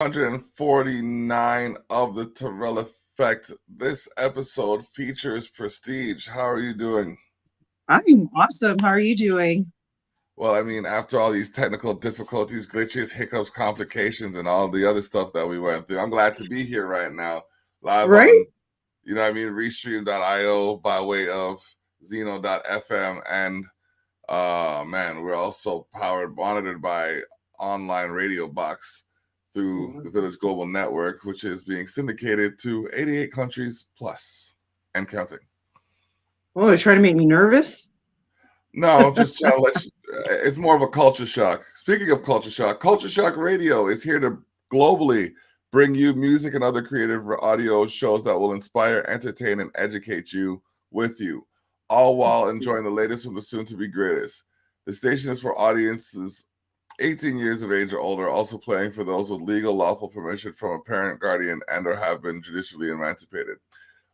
Ep.349 of the Terrell Effect. This episode features Prestige. How are you doing? I'm awesome. How are you doing? Well, I mean, after all these technical difficulties, glitches, hiccups, complications, and all the other stuff that we went through, I'm glad to be here right now, live Right? on, Restream.io by way of Zeno.fm. And man, we're also monitored by online radio box through the Village Global Network, which is being syndicated to 88 countries plus and counting. Oh, they're trying to make me nervous. No, just trying to let you, it's more of a culture shock. Speaking of Culture Shock Radio is here to globally bring you music and other creative audio shows that will inspire, entertain, and educate you with you, all while enjoying the latest from the soon to be greatest. The station is for audiences 18 years of age or older, also playing for those with legal lawful permission from a parent, guardian, and or have been judicially emancipated.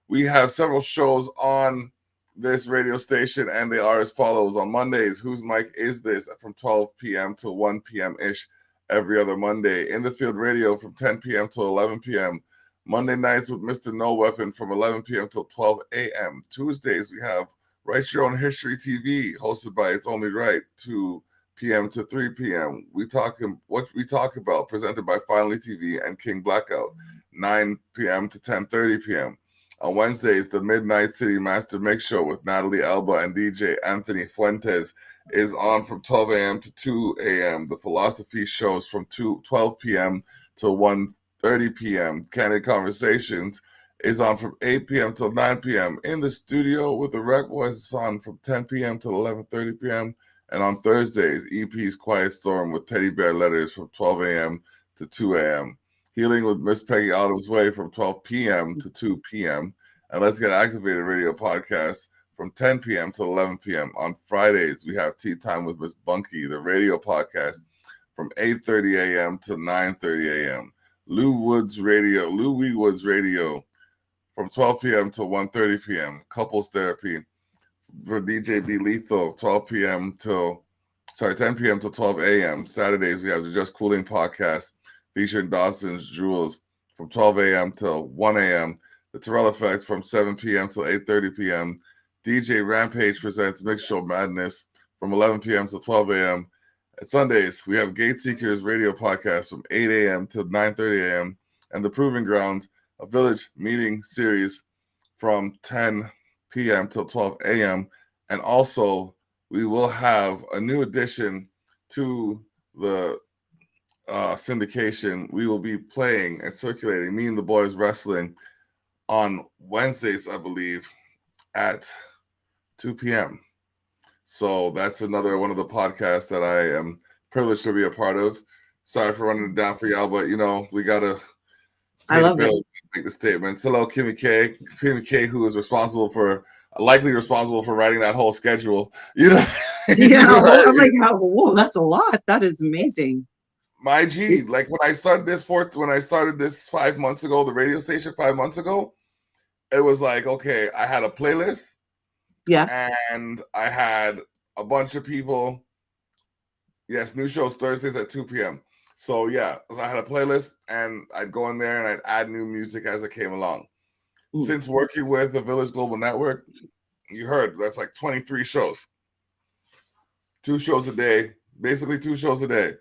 We have several shows on this radio station, and they are as follows. On Mondays, Whose Mic Is This? From 12 p.m. to 1 p.m.-ish every other Monday. In the Field Radio from 10 p.m. to 11 p.m. Monday nights with Mr. No Weapon from 11 p.m. till 12 a.m. Tuesdays, we have Write Your Own History TV, hosted by It's Only Right, 2 p.m. to 3 p.m. What we talk about, presented by Finally TV and King Blackout, 9 p.m. to 10:30 p.m. On Wednesdays, the Midnight City Master Mix Show with Natalie Alba and DJ Anthony Fuentes is on from 12 a.m. to 2 a.m. The Philosophy shows from 12 p.m. to 1:30 p.m. Candid Conversations is on from 8 p.m. till 9 p.m. In the studio with the Rec Boys is on from 10 p.m. till 11:30 p.m. And on Thursdays, EP's Quiet Storm with Teddy Bear Letters from 12 a.m. to 2 a.m. Healing with Miss Peggy Autumn's Way from 12 p.m. to 2 p.m. And Let's Get Activated Radio podcast from 10 p.m. to 11 p.m. On Fridays, we have Tea Time with Miss Bunky, the radio podcast from 8:30 a.m. to 9:30 a.m. Lou Wee Woods Radio from 12 p.m. to 1:30 p.m. Couples Therapy for DJ B Lethal, 10 p.m. till 12 a.m. Saturdays, we have the Just Cooling podcast featuring Dawson's Jewels from 12 a.m. till 1 a.m. The Terrell Effects from 7 p.m. till 8:30 p.m. DJ Rampage presents Mix Show Madness from 11 p.m. till 12 a.m. At Sundays, we have Gate Seekers Radio podcast from 8 a.m. till 9:30 a.m. and The Proving Grounds, a village meeting series from 10 p.m. till 12 a.m. And also, we will have a new addition to the syndication. We will be playing and circulating Me and the Boys Wrestling on Wednesdays, I believe, at 2 p.m. So that's another one of the podcasts that I am privileged to be a part of. Sorry for running it down for y'all, but we gotta I pay the love it. bills and make the statements. Hello, Kimmy K, who is likely responsible for writing that whole schedule. Yeah, Right? I'm like, whoa, that's a lot. That is amazing. My G, like when I started this 5 months ago, the radio station 5 months ago, it was like, okay, I had a playlist Yeah. and I had a bunch of people. Yes, new shows Thursdays at 2 p.m. So yeah, I had a playlist and I'd go in there and I'd add new music as it came along. Since working with the Village Global Network, you heard that's like 23 shows. 2 shows a day, basically 2 shows a day.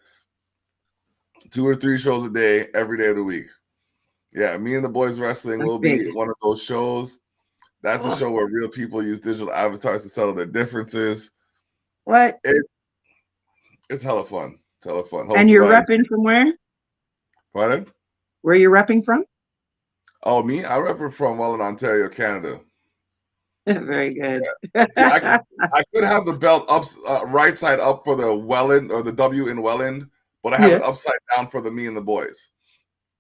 2 or 3 shows a day, every day of the week. Yeah, Me and the Boys Wrestling That's will big. be one of those shows. That's a Oh, show where real people use digital avatars to settle their differences. what? It, it's hella fun. It's hella fun. And Hosted you're by, repping from where? pardon? Where you're repping from? Oh, me? I rep from Welland, Ontario, Canada. Very good. See, I could have the belt up, right side up for the Welland or the W in Welland, but I have Yeah. it upside down for the Me and the Boys.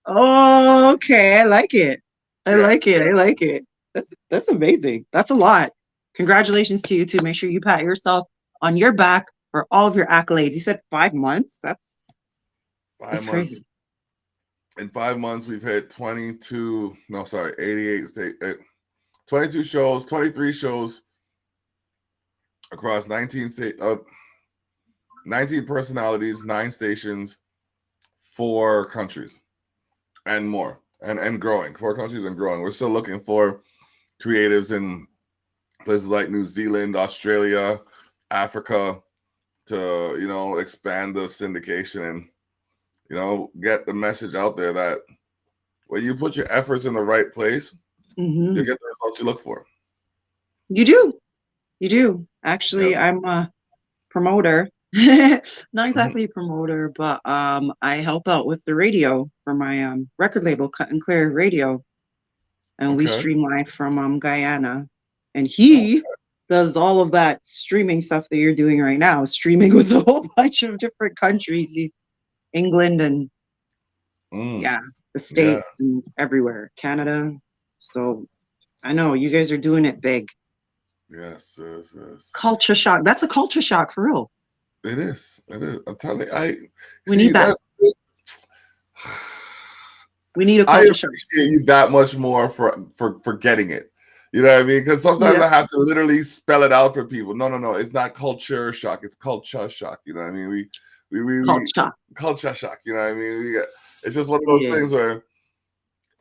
Oh, okay. I like it. I Yeah, like it. I like it. That's amazing. That's a lot. Congratulations to you too. Make sure you pat yourself on your back for all of your accolades. You said 5 months. That's 5 months. crazy. In 5 months, we've hit 88 state, 22 shows, 23 shows across 19 personalities, 9 stations, 4 countries. and more, and growing. 4 countries and growing. We're still looking for creatives in places like New Zealand, Australia, Africa to expand the syndication and get the message out there that when you put your efforts in the right place, Hmm. you get the results you look for. You do. You do. Yep. Actually, I'm a promoter. Not Mhm. exactly a promoter, but I help out with the radio for my record label, Cut and Clear Radio, and we Okay. stream live from Guyana. And Oh, he does all of that streaming stuff that you're doing right now, streaming with a whole bunch of different countries, England and mm, yeah, the yeah. States and everywhere, Canada. So I know you guys are doing it big. Yes, yes, yes. Culture shock. That's a culture shock for real. It is. It is. I'm telling you, I We see need that. that's We need a I culture shock. appreciate you that much more for getting it. You know what I mean? Because sometimes Yeah. I have to literally spell it out for people. No, no, no. It's not culture shock. It's culture shock. You know what I mean? We Culture shock. culture shock. You know what I mean? It's just one of those Yeah. things where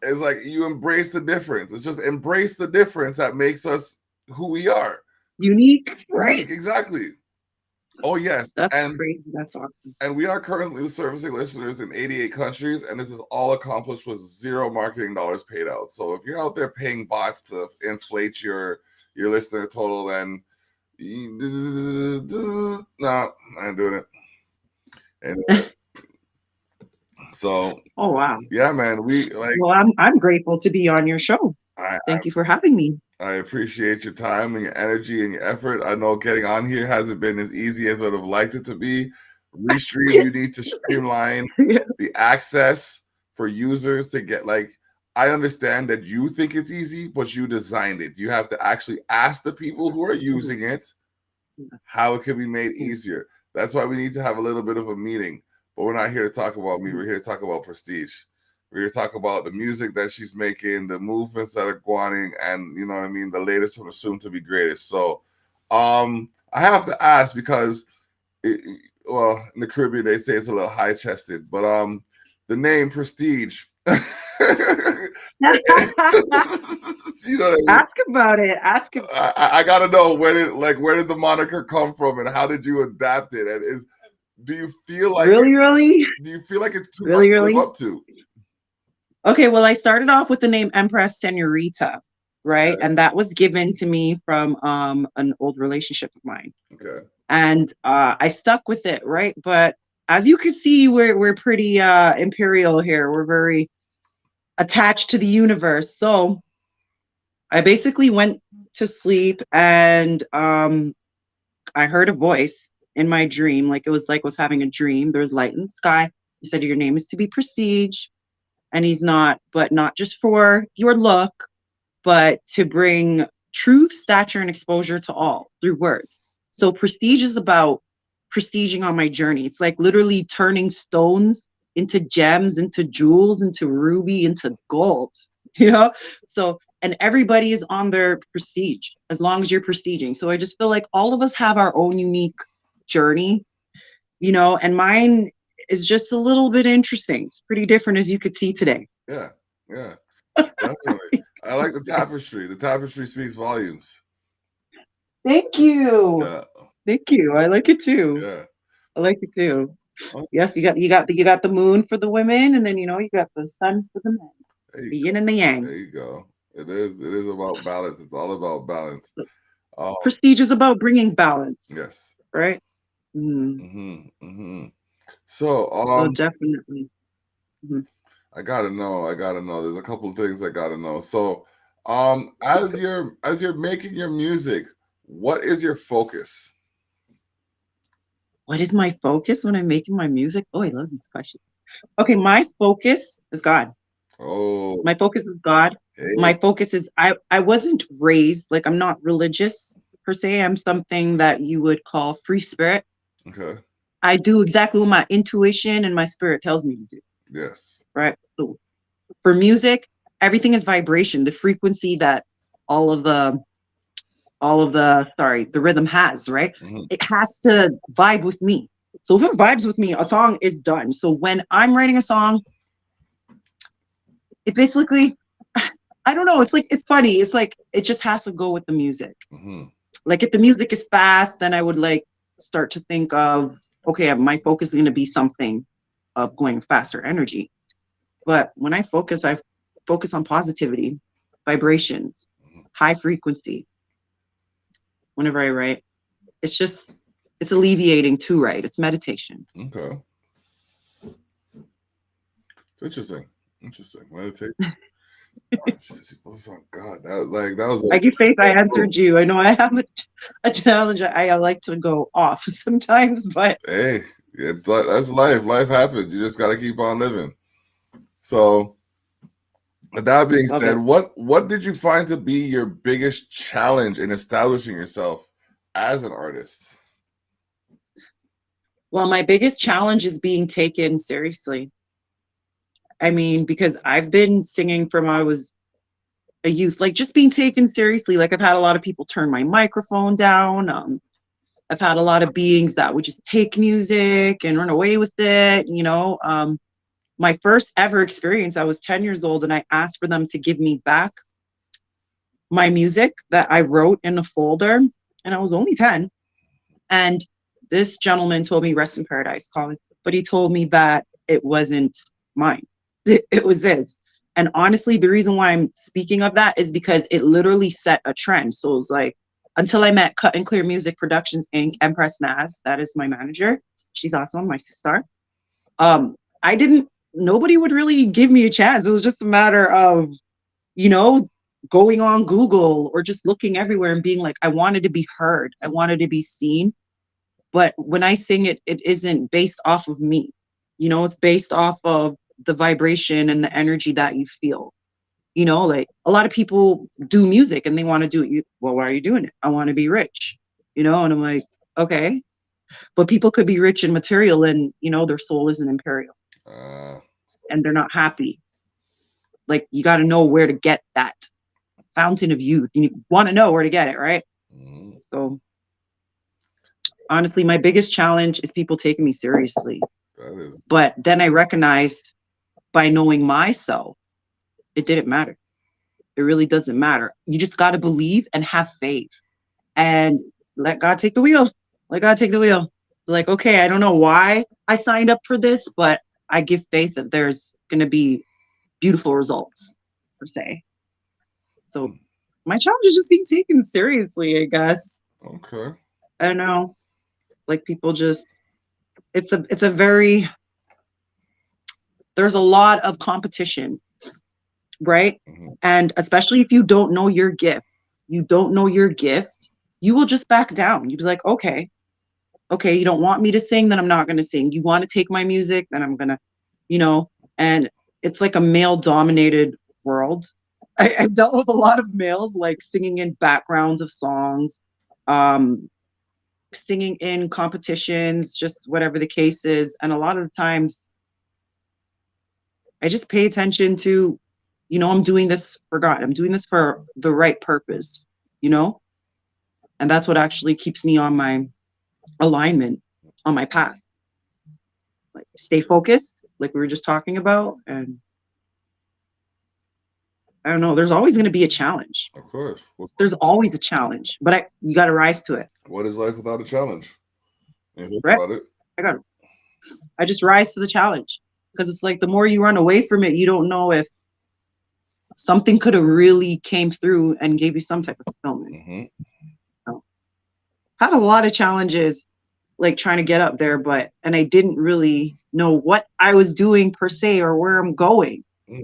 it's like you embrace the difference. It's just embrace the difference that makes us who we are. Unique. Right. Unique, exactly. Oh yes, That's and crazy. That's awesome. we are currently servicing listeners in 88 countries, and this is all accomplished with zero marketing dollars paid out. So if you're out there paying bots to inflate your listener total, then no, I ain't doing it. And so Oh wow. yeah, man, we like Well, I'm grateful to be on your show. I Thank you for having me. I appreciate your time and your energy and your effort. I know getting on here hasn't been as easy as I'd have liked it to be. Restream, you need to streamline the access for users to get I understand that you think it's easy, but you designed it. You have to actually ask the people who are using it how it can be made easier. That's why we need to have a little bit of a meeting. But we're not here to talk about me. We're here to talk about Prestige. We're here to talk about the music that she's making, the movements that are going, and you know what I mean, the latest from the soon to be greatest. So I have to ask because well, in the Caribbean they say it's a little high chested, but the name Prestige. You know what I mean? Ask about it. Ask him. I gotta know where did the moniker come from and how did you adapt it? And do you feel like Really, really, it's too much really, to live really. up to? Okay, well, I started off with the name Empress Senorita, right? Okay. And that was given to me from an old relationship of mine. Okay. And I stuck with it, right? But as you can see, we're pretty imperial here. We're very attached to the universe. So I basically went to sleep and I heard a voice in my dream, like it was like I was having a dream. There was light in the sky. He said, your name is to be Prestige. And he's not, but not just for your look, but to bring truth, stature, and exposure to all through words. So prestige is about prestiging on my journey. It's like literally turning stones into gems, into jewels, into ruby, into gold, you know? So, and everybody is on their prestige as long as you're prestiging. So I just feel like all of us have our own unique journey, and mine is just a little bit interesting. It's pretty different as you could see today. Yeah. Yeah. Definitely. I like the tapestry. The tapestry speaks volumes. Thank you. Yeah. Thank you. I like it too. Yeah. I like it too. Oh, Yes, you got the moon for the women, and then you got the sun for the men. there you The go. yin and the yang. There you go. It is about balance. It's all about balance. Um, Prestige is about bringing balance, yes. right? Mm. Mm-hmm. So So definitely. Mhm. I gotta know. There's a couple of things I gotta know. So as you're making your music, what is your focus? What is my focus when I'm making my music? Oh, I love these questions. Okay, my focus is God. Oh, My focus is God. hey, My focus is I wasn't raised like I'm not religious per se. I'm something that you would call free spirit. okay. I do exactly what my intuition and my spirit tells me to do, Yes. right? So for music, everything is vibration, the frequency that all of the the rhythm has, right? Mhm. It has to vibe with me. So if it vibes with me, a song is done. So when I'm writing a song, it basically, I don't know. It's like, it's funny. It's like, it just has to go with the music. Mm-hmm. Like if the music is fast, then I would like start to think of, okay, my focus is going to be something of going faster energy. But when I focus on positivity, vibrations, high frequency. Whenever I write, it's just, it's alleviating to write. It's meditation. Okay. It's interesting. Interesting. Meditation. Oh God, that was I like, give faith I oh, answered you. I know I have a challenge. I like to go off sometimes, but hey, that's life. Life happens. You just got to keep on living. So, with that being love said, it. what did you find to be your biggest challenge in establishing yourself as an artist? Well, my biggest challenge is being taken seriously. I mean, because I've been singing from I was a youth, like just being taken seriously. Like I've had a lot of people turn my microphone down. I've had a lot of beings that would just take music and run away with it. My first ever experience, I was 10 years old and I asked for them to give me back my music that I wrote in a folder. And I was only 10. And this gentleman told me, rest in paradise, Colin, but he told me that it wasn't mine. It was his. And honestly, the reason why I'm speaking of that is because it literally set a trend. So it was like, until I met Cut and Clear Music Productions Inc., Empress Naz, that is my manager. She's awesome, my sister. I didn't, nobody would really give me a chance. It was just a matter of, you know, going on Google or just looking everywhere and being like, I wanted to be heard. I wanted to be seen. But when I sing it, it isn't based off of me. It's based off of the vibration and the energy that you feel. Like a lot of people do music and they want to do it. Well, why are you doing it? I want to be rich, and I'm like, okay. But people could be rich in material and, their soul isn't imperial Uh, and they're not happy. Like you got to know where to get that fountain of youth. You want to know where to get it, right? mm, So honestly, my biggest challenge is people taking me seriously. that is But then I recognized by knowing myself, it didn't matter. It really doesn't matter. You just got to believe and have faith and let God take the wheel. Let God take the wheel. Like, okay, I don't know why I signed up for this, but I give faith that there's going to be beautiful results, per se. So my challenge is just being taken seriously, I guess. okay. I don't know. Like people just, it's a very, there's a lot of competition, right? Mm-hmm. And especially if you don't know your gift, you will just back down. You'd be like, okay, you don't want me to sing, then I'm not going to sing. You want to take my music, then I'm going to, you know, and it's like a male dominated world. I've dealt with a lot of males like singing in backgrounds of songs, um, singing in competitions, just whatever the case is. And a lot of the times I just pay attention to, I'm doing this for God. I'm doing this for the right purpose, you know? And that's what actually keeps me on my alignment, on my path. Like stay focused, like we were just talking about. And I don't know, there's always going to be a challenge. Of course. There's always a challenge, but you got to rise to it. What is life without a challenge? You think Right? about it. I just rise to the challenge because it's like the more you run away from it, you don't know if something could have really came through and gave you some type of fulfillment. Mm-hmm. So, had a lot of challenges like trying to get up there, and I didn't really know what I was doing per se or where I'm going,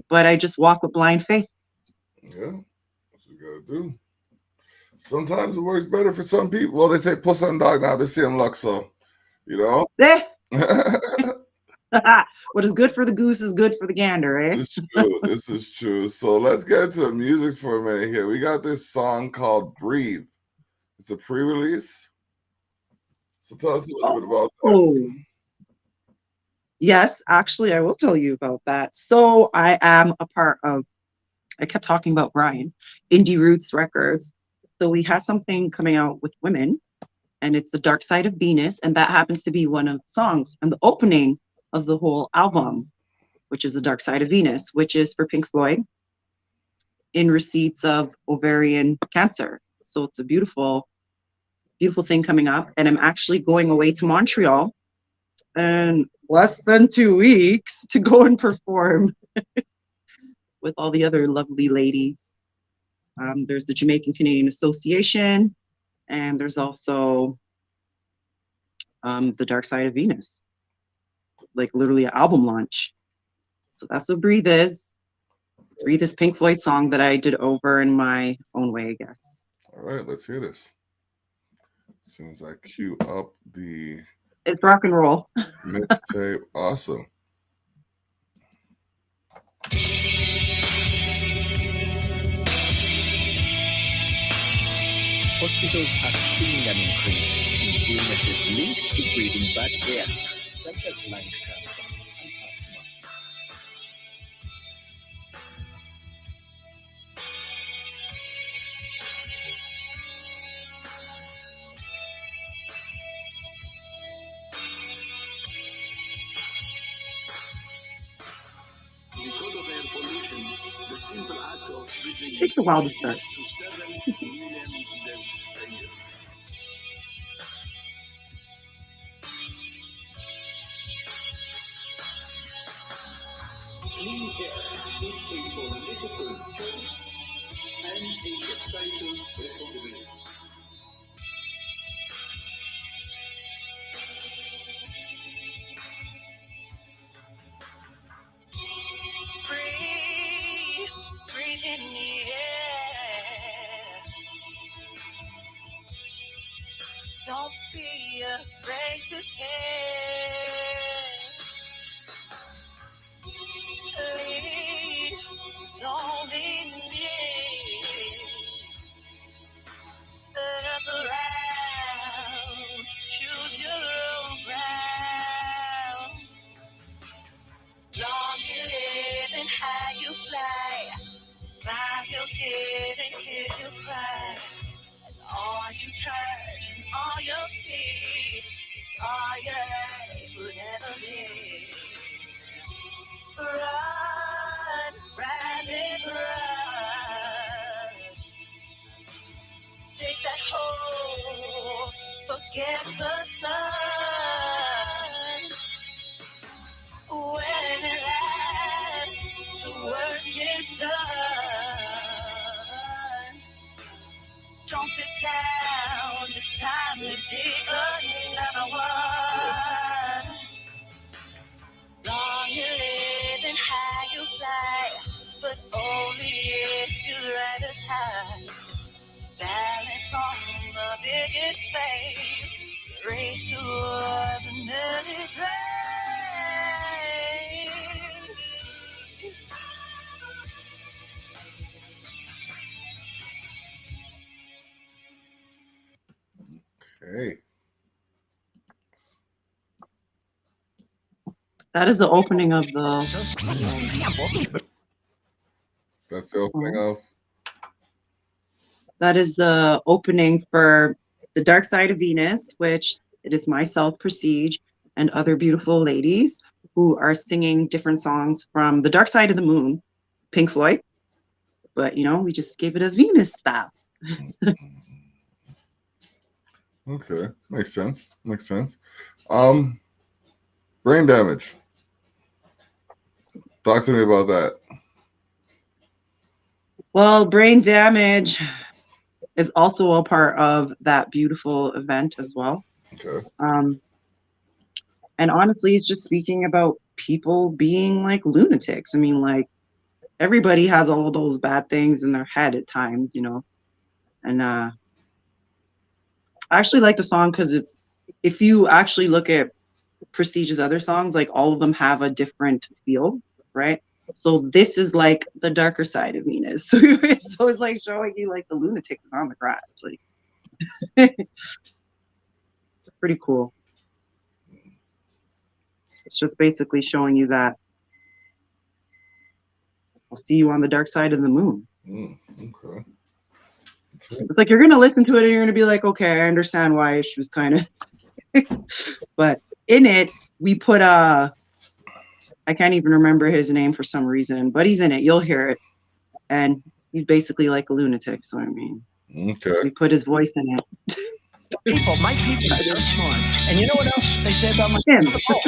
but I just walk with blind faith. Yeah, that's what you gotta do. Sometimes it works better for some people. Well, they say puss on dog now, they see him luck, so Eh. What is good for the goose is good for the gander, eh? This is true. This is true. So let's get into the music for a minute here. We got this song called Breathe. It's a pre-release. So tell us a little bit about that. Yes, actually, I will tell you about that. So I am a part of, I kept talking about Brian, Indie Roots Records. So we have something coming out with women, and it's The Dark Side of Venus, and that happens to be one of the songs and the opening of the whole album. which is The Dark Side of Venus, which is for Pink Floyd in receipts of ovarian cancer. So it's a beautiful, beautiful thing coming up. And I'm actually going away to Montreal in less than 2 weeks to go and perform with all the other lovely ladies. There's the Jamaican Canadian Association, and there's also The Dark Side of Venus, like literally an album launch. So that's what Breathe is. Breathe is Pink Floyd song that I did over in my own way, I guess. All right, let's hear this. As soon as I cue up the It's rock and roll. mixtape, awesome. Hospitals are seeing an increase in illnesses linked to breathing bad air, such as lung cancer and asthma. Because of air pollution, the simple act of breathing It takes a while to start. leads to 7 million deaths a year. Clean air is a political choice and a societal responsibility. Breathe, breathe in the air. Don't be afraid to care. Leave, don't leave me. Look around, choose your own ground. Long you live and high you fly. Smiles you'll give and tears you'll cry. And all you touch and all you'll see is all your life would ever be. Run, rabbit, run. Take that hold, forget the sun. When it lasts, the work is done. Don't sit down, it's time to dig another one. Long you live and high you fly, but only if you ride the tide. Balance on the biggest wave, race towards an early grave. Okay. That is the opening of the. That's the opening of. That is the opening for The Dark Side of Venus, which it is myself, Prestige, and other beautiful ladies who are singing different songs from The Dark Side of the Moon, Pink Floyd. But, you know, we just gave it a Venus style. Okay, makes sense. Makes sense. Brain damage. Talk to me about that. Well, brain damage is also a part of that beautiful event as well. Okay. And honestly, it's just speaking about people being like lunatics. I mean, like everybody has all those bad things in their head at times, you know. And I actually like the song because it's, if you actually look at Prestige's other songs, like all of them have a different feel, right? So this is like the darker side of Venus. So it's like showing you like the lunatic is on the grass. Like pretty cool. It's just basically showing you that I'll see you on the dark side of the moon. Okay. It's like you're gonna listen to it and you're gonna be like, okay, I understand why she was kind of but in it we put I can't even remember his name for some reason, but he's in it. You'll hear it. And he's basically like a lunatic. So, I mean, Okay. we put his voice in it. People, my people are so smart. And you know what else they say about my Him. people?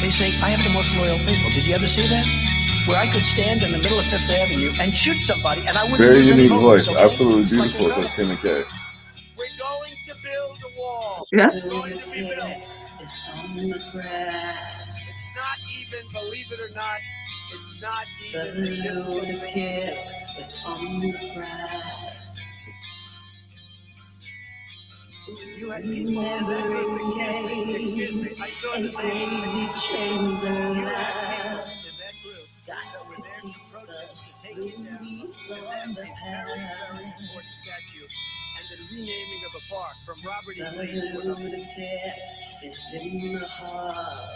They say, I have the most loyal people. Did you ever see that? Where I could stand in the middle of Fifth Avenue and shoot somebody and I wouldn't Very lose any unique voters, voice. okay? Absolutely It's like beautiful, says incredible. Kim and K. We're going to build a wall. Yeah. It's going to be built. It's on the grass. It's not even, believe it or not, it's not The even. lunatic is on the grass. Remembering games and crazy chains around. Got to keep the loonies on the pound. And the renaming of a park from Robert E. The Lee. lunatic is in the heart.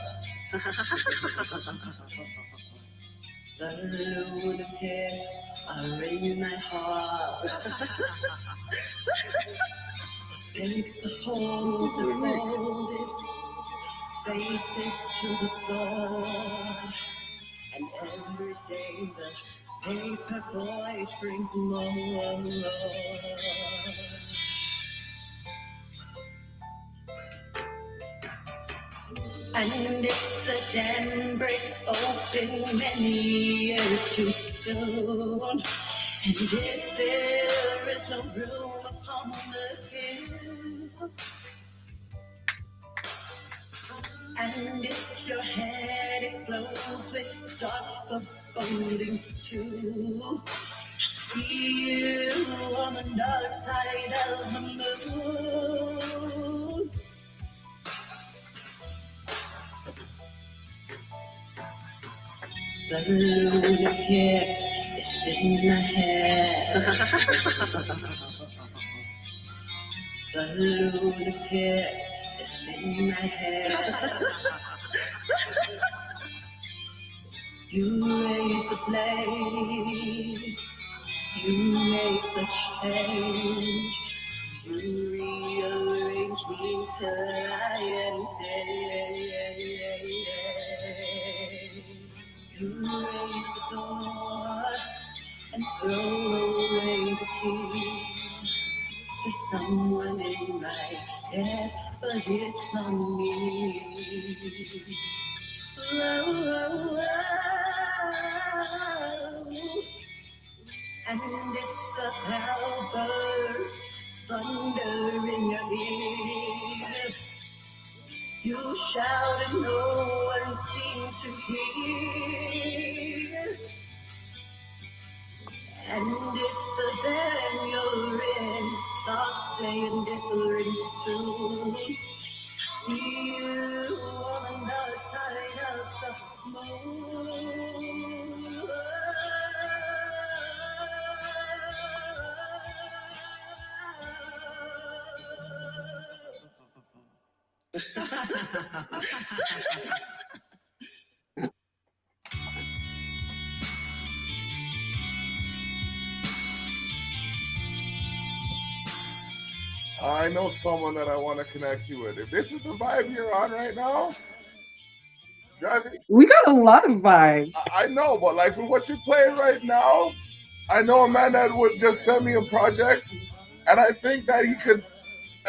The lunatics are in my heart. Paper holes that folded, faces to the floor. And every day the paper boy brings more. And if the dam breaks open many years too soon, and if there is no room upon the hill, and if your head explodes with dark forebodings too, see you on the dark side of the moon. The lunatic is in my head. The lunatic is in my head. You raise the blade, you make the change, you rearrange me till I am dead. You raise the door and throw away the key. There's someone in my head, but it's not me. And if the cloud bursts, thunder in your ear, you shout and no one seems to hear. And if the band you're in starts playing different tunes, see you on another side of the moon. I know someone that I want to connect you with. If this is the vibe you're on right now, driving. We got a lot of vibes. I know, but like for what you're playing right now, I know a man that would just send me a project, and I think that he could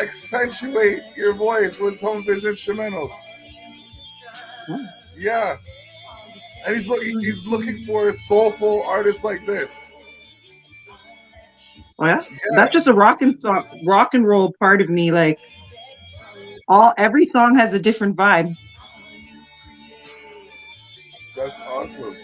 accentuate your voice with some of his instrumentals. Yeah, and he's looking for a soulful artist like this. Oh yeah, that's just a rock and roll part of me. Like every song has a different vibe. That's awesome.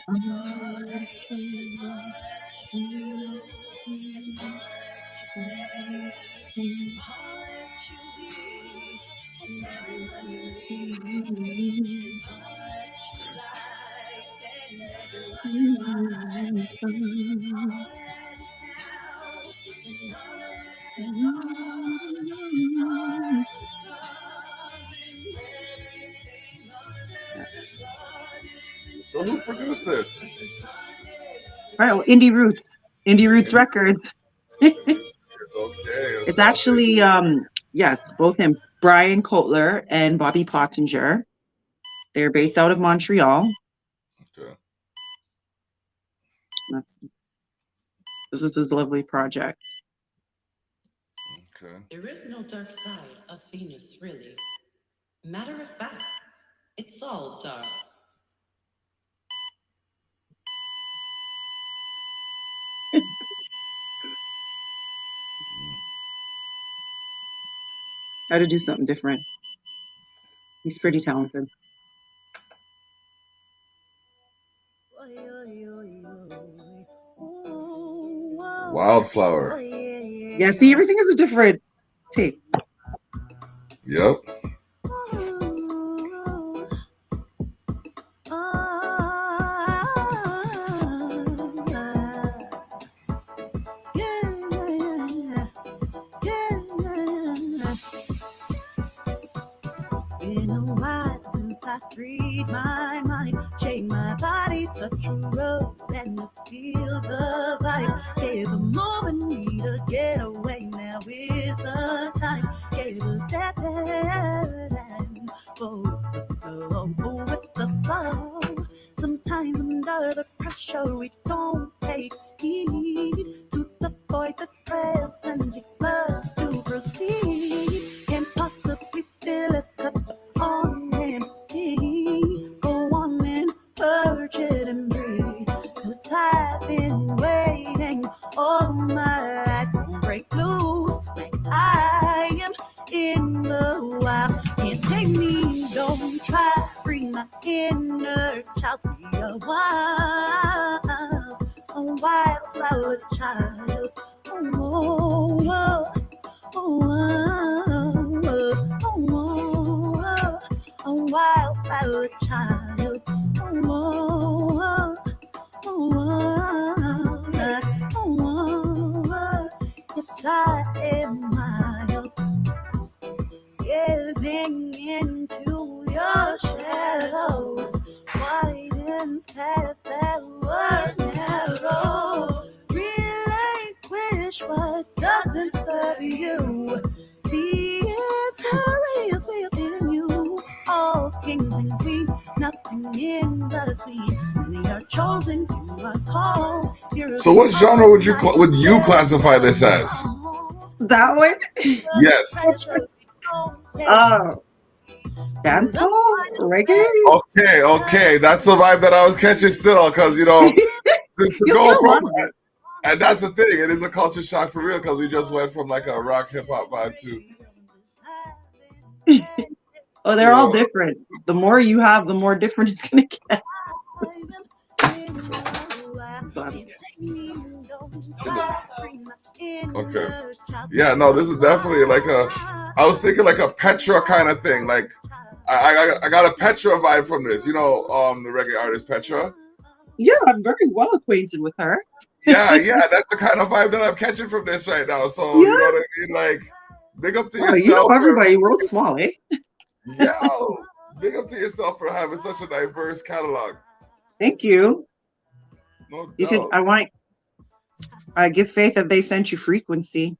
So who produced this? Right, well, Indie Roots Records. Okay. It's actually yes, both him, Brian Kotler and Bobby Pottinger. They're based out of Montreal. This is his lovely project. Okay. There is no dark side of Venus, really. Matter of fact, it's all dark. Had to do something different. He's pretty talented. Wildflower. Yeah, see, everything is a different take. Yep. Been a while since I freed my mind, shake my body, touch a road, and just feel the vibe. Yeah, the moment need to get away, now is the time. Yeah, the step and go with the flow. Sometimes under the pressure we don't take heed to the void that's present, explode to proceed. Can't possibly fill it up on empty. Go on and purge it and breathe. 'Cause I've been waiting all my life to break loose like I am in the wild. Can't take me, don't try. Bring my inner child, be a wildflower child. Oh, oh, oh, oh, oh, a wildflower child. Oh, yes, I am wild. Giving into your shadows, widens paths that were narrow. Relinquish what doesn't serve you. The answer is within you. All kings and queens, nothing in between. Many are chosen, you are called. So, what genre would you classify this as? That one? Yes. Oh, dancehall, reggae. Okay. That's the vibe that I was catching still, because to go from that, and that's the thing. It is a culture shock for real, because we just went from like a rock hip hop vibe to. Oh, they're all different. The more you have, the more different it's gonna get. Okay. Yeah, no, this is definitely like I was thinking like a Petra kind of thing. Like I got a Petra vibe from this. The reggae artist Petra. Yeah, I'm very well acquainted with her. Yeah, that's the kind of vibe that I'm catching from this right now. So you know what I mean? Like, big up to yourself. Everybody wrote small, eh? Yo, big up to yourself for having such a diverse catalog. Thank you. No doubt. I give faith that they sent you frequency.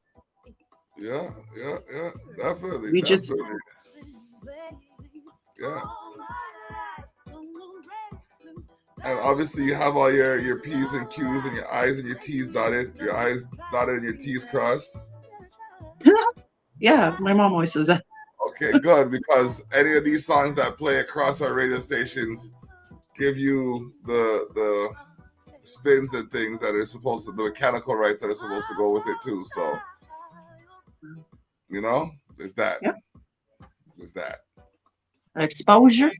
Yeah, definitely. Yeah. And obviously you have all your P's and Q's and your I's and your T's dotted. Your I's dotted and your T's crossed. Yeah, my mom always says that. Okay, good, because any of these songs that play across our radio stations give you the spins and things that are supposed to, the mechanical rights that are supposed to go with it too. So, there's that. Yep. There's that. Exposure.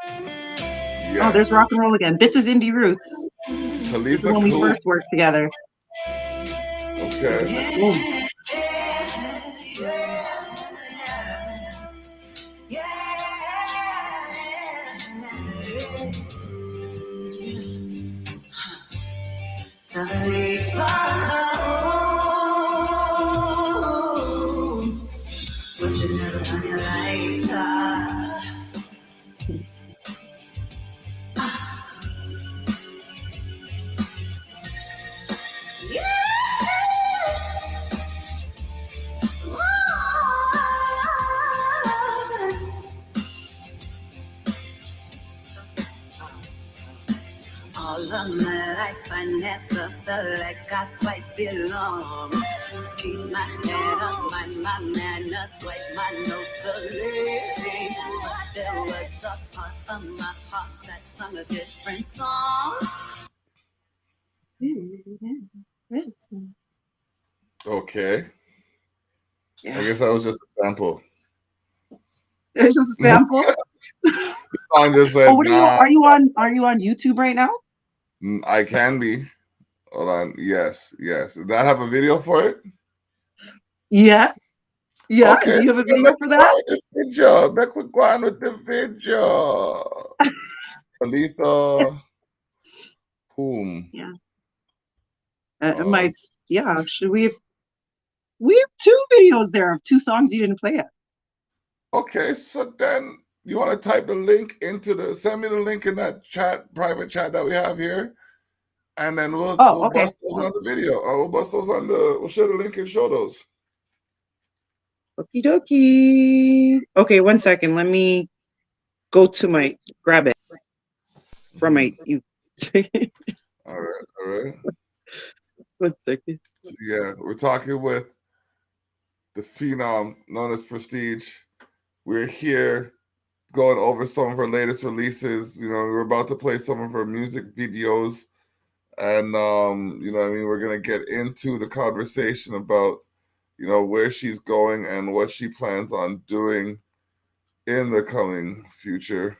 Yes. Oh, there's rock and roll again. This is Indie Roots. This is when we first worked together. Okay. But you never turn your lights off. All of my life I never felt like I quite belong. Keep my head up, mind my manners, wipe my nose for living. But there was a part of my heart that sung a different song. Okay. Yeah. I guess that was just a sample. It's just a sample. The song just said, Oh, what are you on YouTube right now? I can be. Hold on. Yes. Did that have a video for it? Yes. Yeah. Okay. Do you have a video for that? Back with Gwan with the video. Alita. Boom. Yeah. Should we have 2 videos there of 2 songs you didn't play yet. Okay, so then you want to type the link send me the link in that private chat that we have here, and then we'll bust those on the video. We'll bust those we'll share the link and show those. Okie dokie. Okay, 1 second. Let me go to grab it from my you. All right. 1 second. So yeah, we're talking with the phenom known as Prestige. We're here going over some of her latest releases. You know, we're about to play some of her music videos, and we're gonna get into the conversation about where she's going and what she plans on doing in the coming future.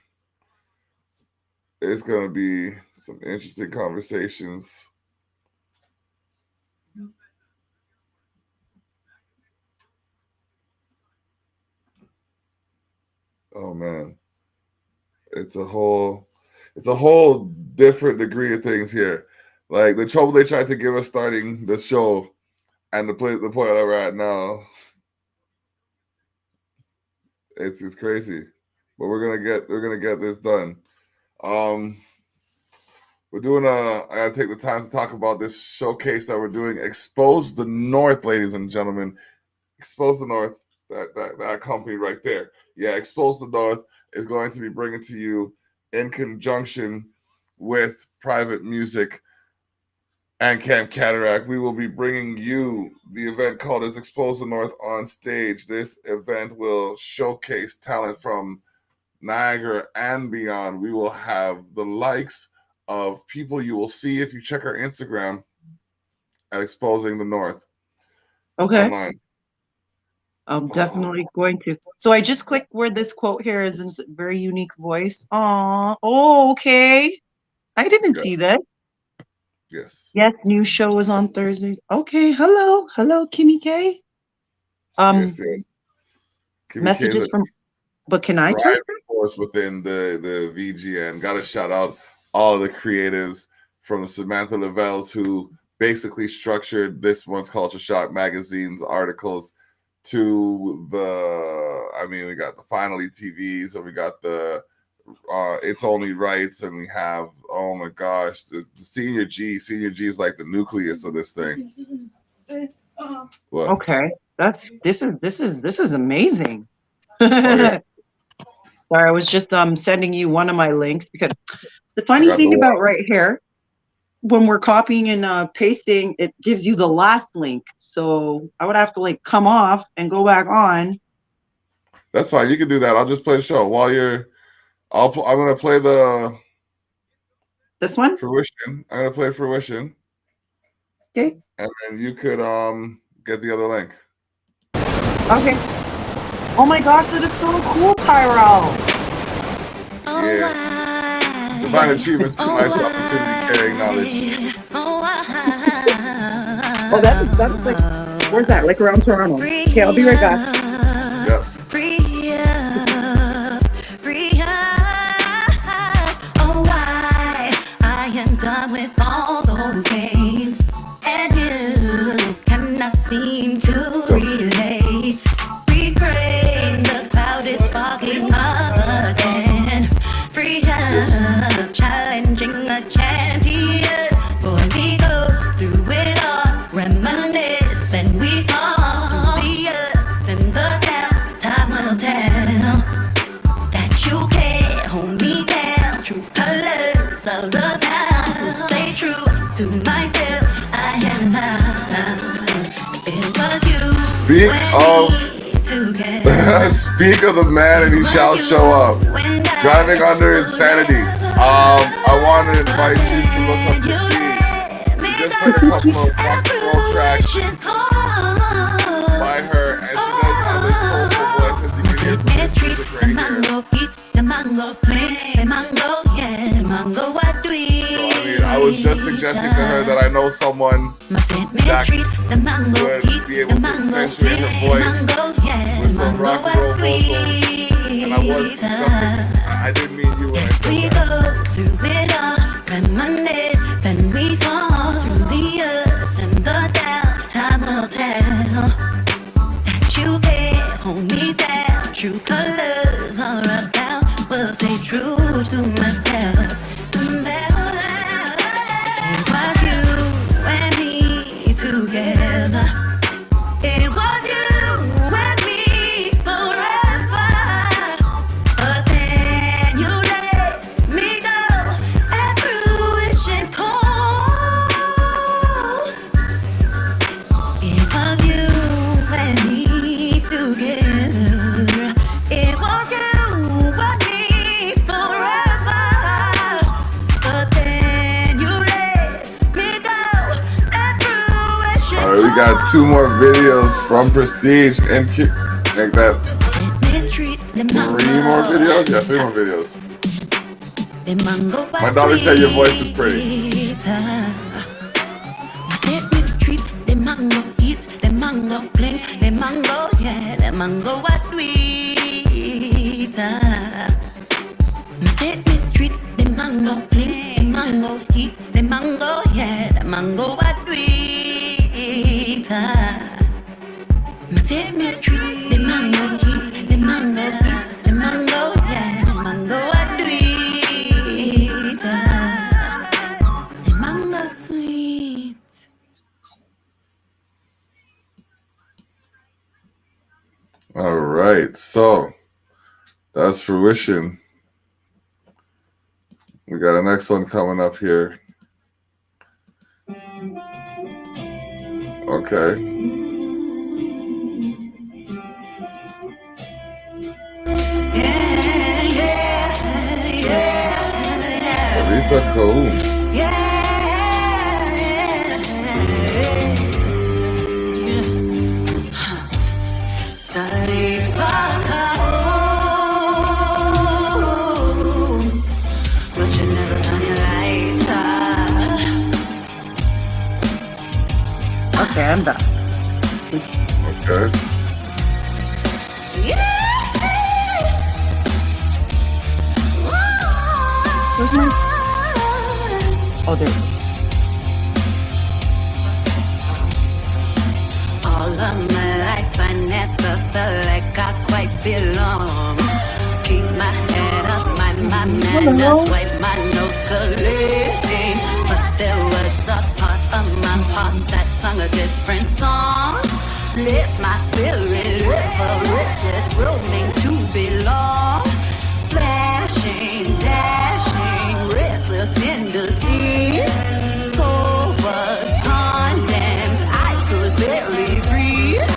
It's gonna be some interesting conversations. Oh man, it's a whole different degree of things here. Like the trouble they tried to give us starting the show, and the point that we're at now, it's crazy. But we're gonna get this done. We're doing I gotta take the time to talk about this showcase that we're doing. Expose the North, ladies and gentlemen. Expose the North. That company right there. Yeah, Expose the North is going to be bringing to you in conjunction with Private Music and Camp Cataract. We will be bringing you the event called as Expose the North on stage. This event will showcase talent from Niagara and beyond. We will have the likes of people you will see if you check our Instagram at Exposing the North. Okay. Online. I'm definitely going to. So I just clicked where this quote here is in a very unique voice. Oh, okay. I didn't see that. Yes. Yes, new show is on Thursdays. Okay, hello, Kimmy K. Yes. Kimmy messages from. But can I? Force within the VGN. Got to shout out all of the creatives from Samantha Lavelle's who basically structured this month's Culture Shock magazine's articles to we got the Finally TVs, and we got the It's Only Rights, and we have, oh my gosh, the Senior G is like the nucleus of this thing. What? Okay, this is amazing. Oh, yeah. Sorry, I was just sending you one of my links because the funny thing about right here, when we're copying and pasting, it gives you the last link. So I would have to come off and go back on. That's fine. You can do that. I'll just play the show while you're. I'm gonna play this one. Fruition. I'm gonna play Fruition. Okay. And then you could get the other link. Okay. Oh my gosh, that is so cool, Tyrell. Yeah. Divine achievements for my opportunity carrying knowledge. Oh, that's like, where's that? Like around Toronto. Okay, I'll be right back. Yep. Oh, I am done with all those games, and you cannot seem to relate. Refrain, the cloud is fogging up again. Freedom, challenging a champion. Boy, we go through it all, reminisce, then we fall through the ups and Speak of speak of the man, and he shall show up. Driving under insanity. I want to invite you to look up Prestige. We just played a couple of rock and roll tracks by her, and she does have this soulful voice, as you can hear from this music right here. So I mean, I was just suggesting to her that I know someone that would be able to accentuate her voice with some rock and roll vocals. And I was discussing, I didn't mean you when I said that. Through it all, reminisce, and we fall through the ups and the downs. Time will tell that you can't hold me down. True colors are about. Will stay true to myself. It was you and me together. It was you and me forever. But then you let me go, and fruition calls. It was you and me together. It was you and me forever. But then you let me go, and fruition Alright, we got 2 more videos from Prestige and like that. 3 more videos? Yeah, 3 more videos. My daughter said your voice is pretty. The mango eat, the mango fling, the mango, yeah, the mango what we eat. Set me street, the mango fling, the mango heat, the mango, yeah, the mango what we eat. Set me street, the mango heat, the mango heat, the mango, yeah, the mango what we eat. The mango sweet. All right, so that's Fruition. We got a next one coming up here. Okay. Aretha Kaum. But you never turn your lights off. Okay, I'm back. Okay. Where's my... Oh, there. All of my life I never felt like I quite belong. Keep my head up, mind my manners, wipe my nose clean. But there was a part of my heart that sung a different song. Let my spirit live a restless roaming to belong. Splashing, dashing, restless in the seas. Soul was condemned, I could barely breathe.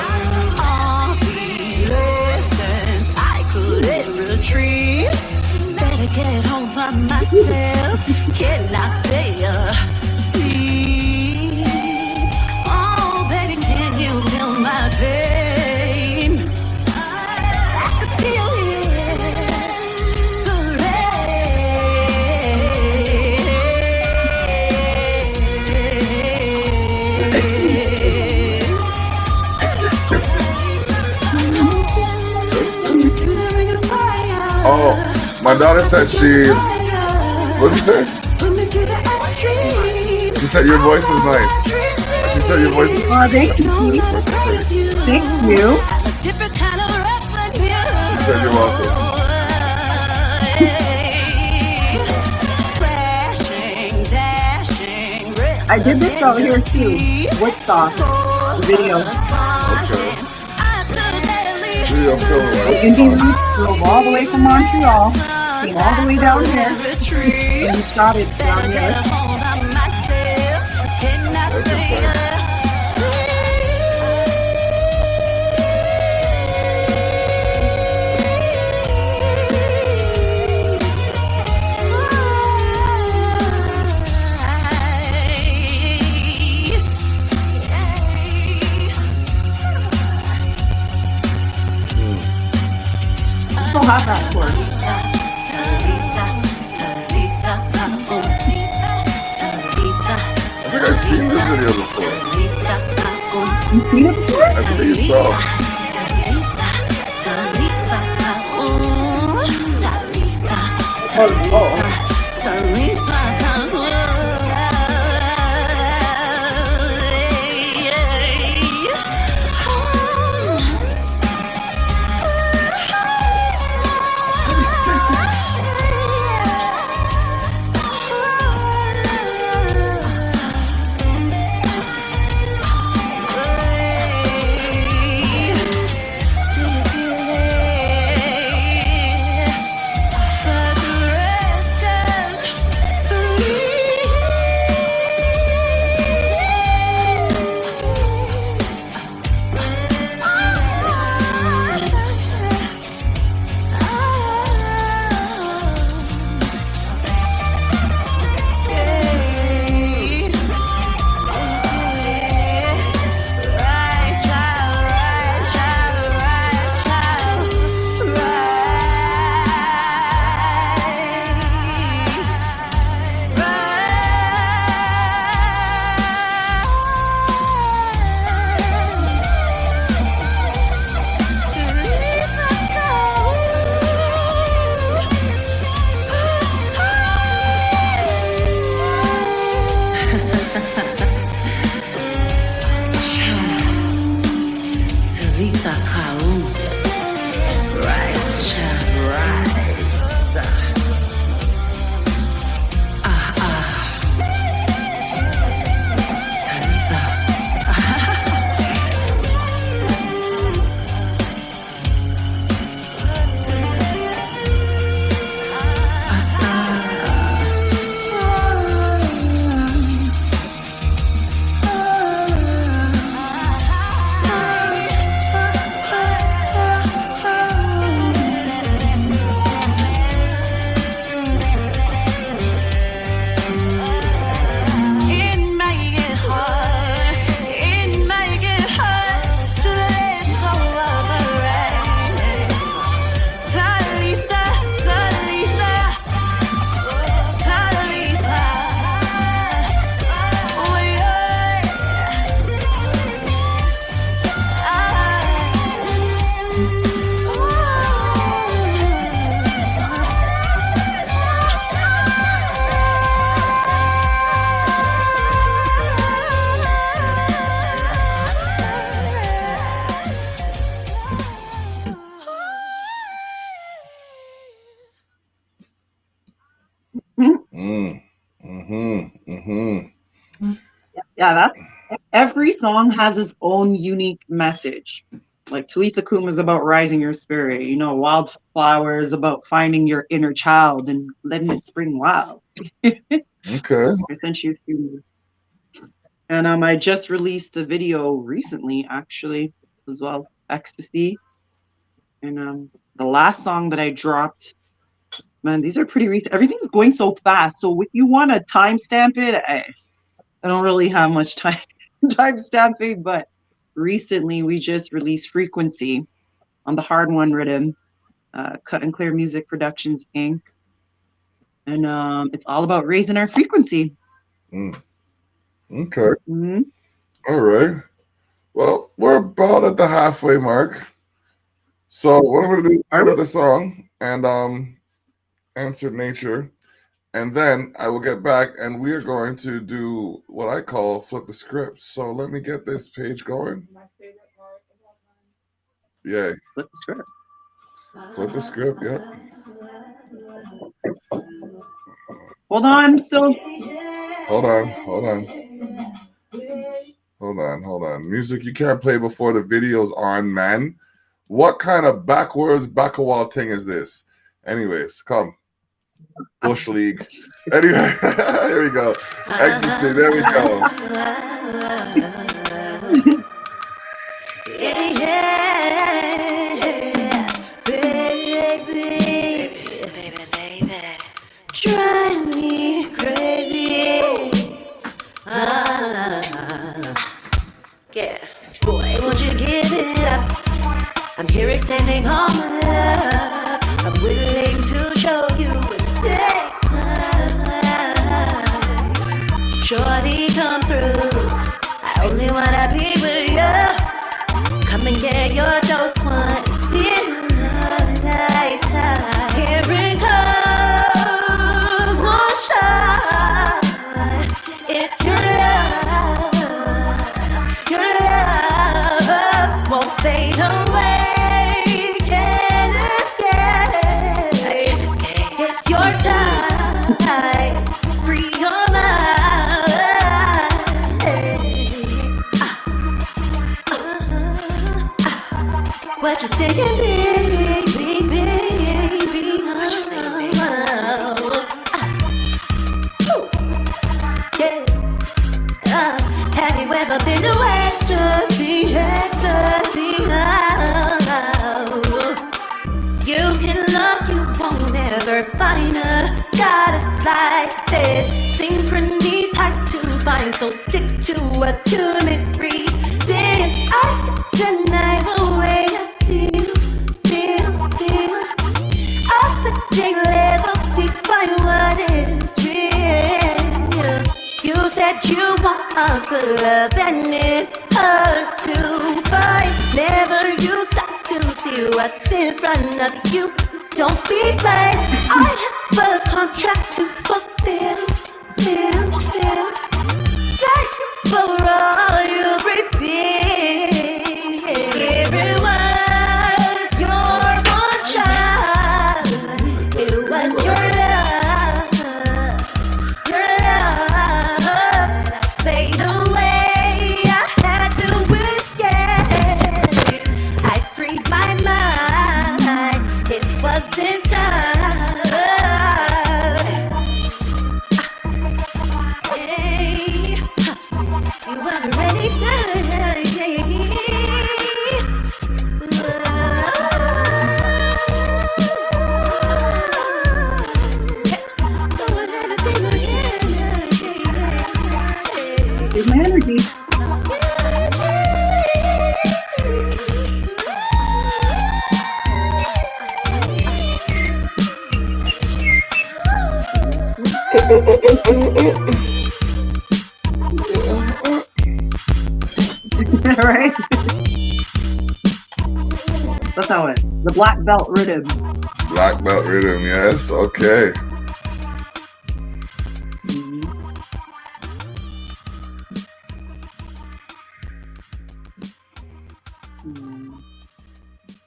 All these lessons I couldn't retrieve. Better get home by myself, cannot say a seed. Oh, baby, can you feel my pain? I could feel it. Oh, my daughter said she. What did you say? She said your voice is nice. She said your voice is. Oh, thank you. Thank you. She said you're welcome. I did this over here too. Woodstock video. Okay. Video film, The right? Indian drove all the way from Montreal, came all the way down here, and we shot it down here. Okay, thanks. have that chord. I think I've seen this video before. You seen it before? I believe so. Oh. Yeah, that's every song has its own unique message. Like Talitha Kum is about rising your spirit. You know, Wildflower is about finding your inner child and letting it spring wild. Okay. I sent you a few. And I just released a video recently, actually, as well, Ecstasy. And the last song that I dropped, man, these are pretty recent. Everything's going so fast. So if you want to timestamp it, I don't really have much time timestamping, but recently we just released Frequency on the Hard One Rhythm, Cut and Clear Music Productions Inc. And it's all about raising our frequency. Okay. All right. Well, we're about at the halfway mark. So what I'm going to do is play another song and answer nature. And then I will get back and we are going to do what I call flip the script. So let me get this page going. Yeah. Flip the script. Flip the script, yeah. Hold on, Phil. Hold on. Music you can't play before the video's on, man. What kind of backwards back-a-wall thing is this? Anyways, come. Bush League. Anyway, here we go. Ecstasy, there we go. Baby. Drive me crazy. Yeah. Boy, won't you give it up? I'm here extending all my love. I What you saying, baby, baby? What you saying, baby? Yeah. Have you ever been to ecstasy, ecstasy? You can love, you won't ever find a goddess like this. Synchrony's hard to find, so stick to what human reasons. I can deny the way I feel. Oxygen levels define what is real. You said you want a good love and it's hard to find. Never you stop to see what's in front of you. Don't be blind. I have a contract to fulfill. Thank you for all you reveal. It was your one child. It was your love. Your love that's fade away. I had to escape. I freed my mind. It wasn't time. Hey, you weren't ready. Here's my energy. All right. That's how it. The black belt rhythm. Black belt rhythm, yes. Okay.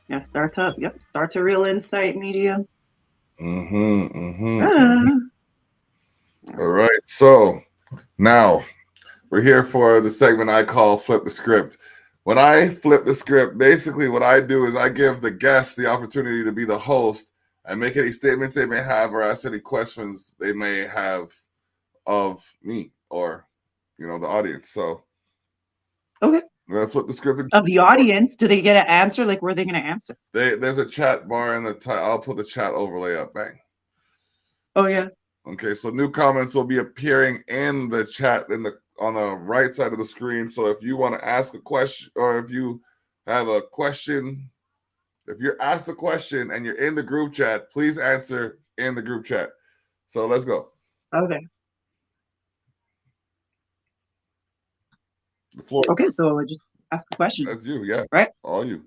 Yeah, startup. Yep, start to real insight media. All right. So now we're here for the segment I call Flip the Script. When I flip the script, basically what I do is I give the guest the opportunity to be the host and make any statements they may have or ask any questions they may have of me or, the audience. So Okay. I'm going to flip the script. Of the audience, do they get an answer? Like, where are they going to answer? There's a chat bar in the I'll put the chat overlay up. Bang. Oh, yeah. Okay, so new comments will be appearing in the chat on the right side of the screen. So if you want to ask a question or if you have a question, if you're asked a question and you're in the group chat, please answer in the group chat. So let's go. Okay. The floor. Okay, so I just ask a question. That's you, yeah. Right? All you.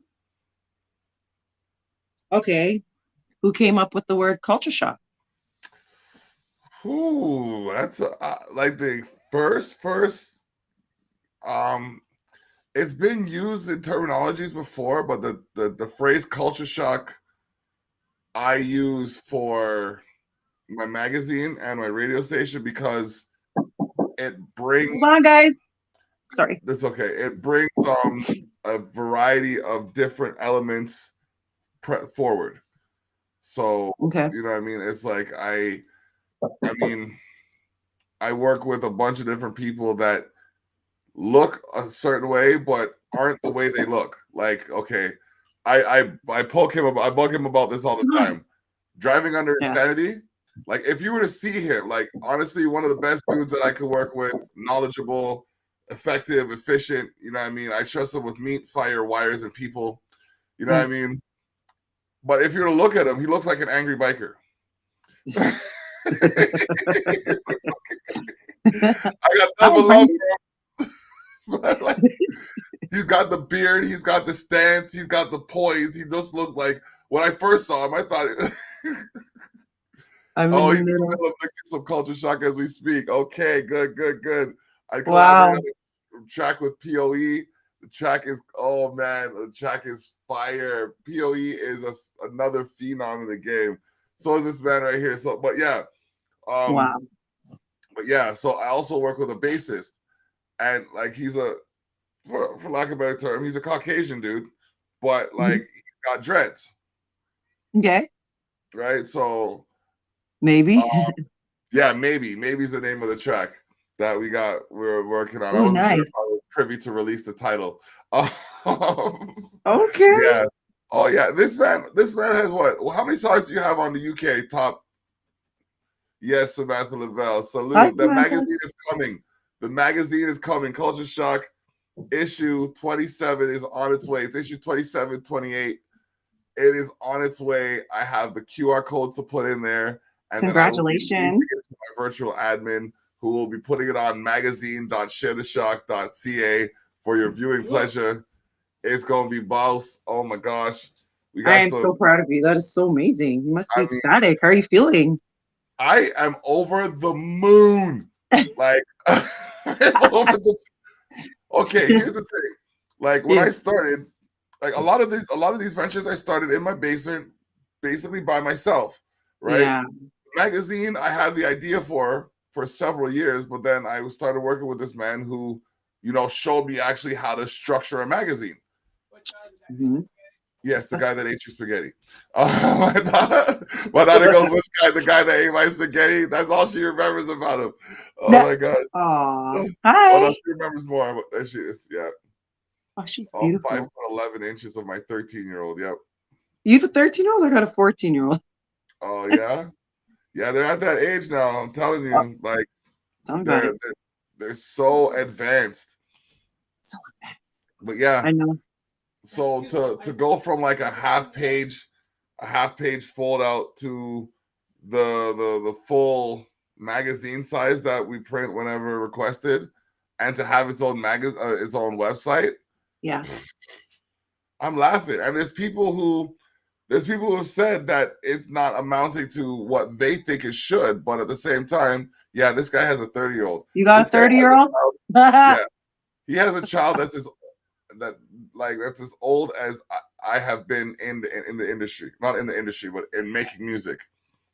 Okay. Who came up with the word culture shock? Ooh, that's like the first. It's been used in terminologies before, but the phrase culture shock I use for my magazine and my radio station because it brings. Hold on, guys. Sorry. That's okay. It brings a variety of different elements forward. So Okay. you know what I mean? It's like I mean, I work with a bunch of different people that look a certain way, but aren't the way they look. Like, okay, I bug him about this all the time. Driving under insanity. Like, if you were to see him, like, honestly, one of the best dudes that I could work with, knowledgeable, effective, efficient. You know what I mean? I trust him with meat, fire, wires, and people. You know what I mean? But if you were to look at him, he looks like an angry biker. I got double love for him. But like, he's got the beard, he's got the stance, he's got the poise. He just looks like, when I first saw him, I thought he's in the middle of mixing some culture shock as we speak. Okay, good. I collaborated on a track with POE. The track is, oh man, the track is fire. POE is another phenom in the game. So is this man right here. So, but yeah. Wow. But yeah, so I also work with a bassist. And like, he's for lack of a better term, he's a Caucasian dude. but like he got dreads, Okay. right? So Maybe. yeah, maybe's the name of the track that we're working on. I Oh, wasn't sure nice. if I was privy to release the title. Okay. Yeah. Oh yeah, this man has what? How many songs do you have on the UK top? Yes, Samantha Lavelle. Hi, Salute. The Samantha. magazine is coming. The magazine is coming. Culture Shock issue 27 is on its way. It's issue 27, 28. It is on its way. I have the QR code to put in there, and then I will be releasing Congratulations. it to my virtual admin, who will be putting it on magazine.sharetheshock.ca for your viewing pleasure. It's gonna be boss. Oh my gosh. We I got am some. so proud of you. That is so amazing. You must be I mean, ecstatic. How are you feeling? I am over the moon. Like I'm over the okay, here's the thing. Like when Yeah. I started, like a lot of these ventures I started in my basement, basically by myself, right? Yeah. Magazine I had the idea for several years, but then I started working with this man who, showed me actually how to structure a magazine. Mhm. Yes, the guy that ate your spaghetti. My daughter goes, which guy? The guy that ate my spaghetti. That's all she remembers about him. Oh my god. Aw. So, oh no, Hi. she remembers more. But there she is. Yeah. Oh, she's All beautiful. 5'11" of my 13-year-old. Yep. You have a 13-year-old or got a 14-year-old? Oh yeah. Yeah, they're at that age now. I'm telling Oh, you, like tell me about they're it. they're so advanced. So advanced. But yeah, I know. so to go from like a half page fold out to the full magazine size that we print whenever requested, and to have its own its own website. Yeah. I'm laughing, and there's people who have said that it's not amounting to what they think it should, but at the same time, yeah, this guy has a 30-year-old. You got This a guy has a 30-year-old? child. Yeah, he has a child that's as old as I have been in the industry, not in the industry, but in making music.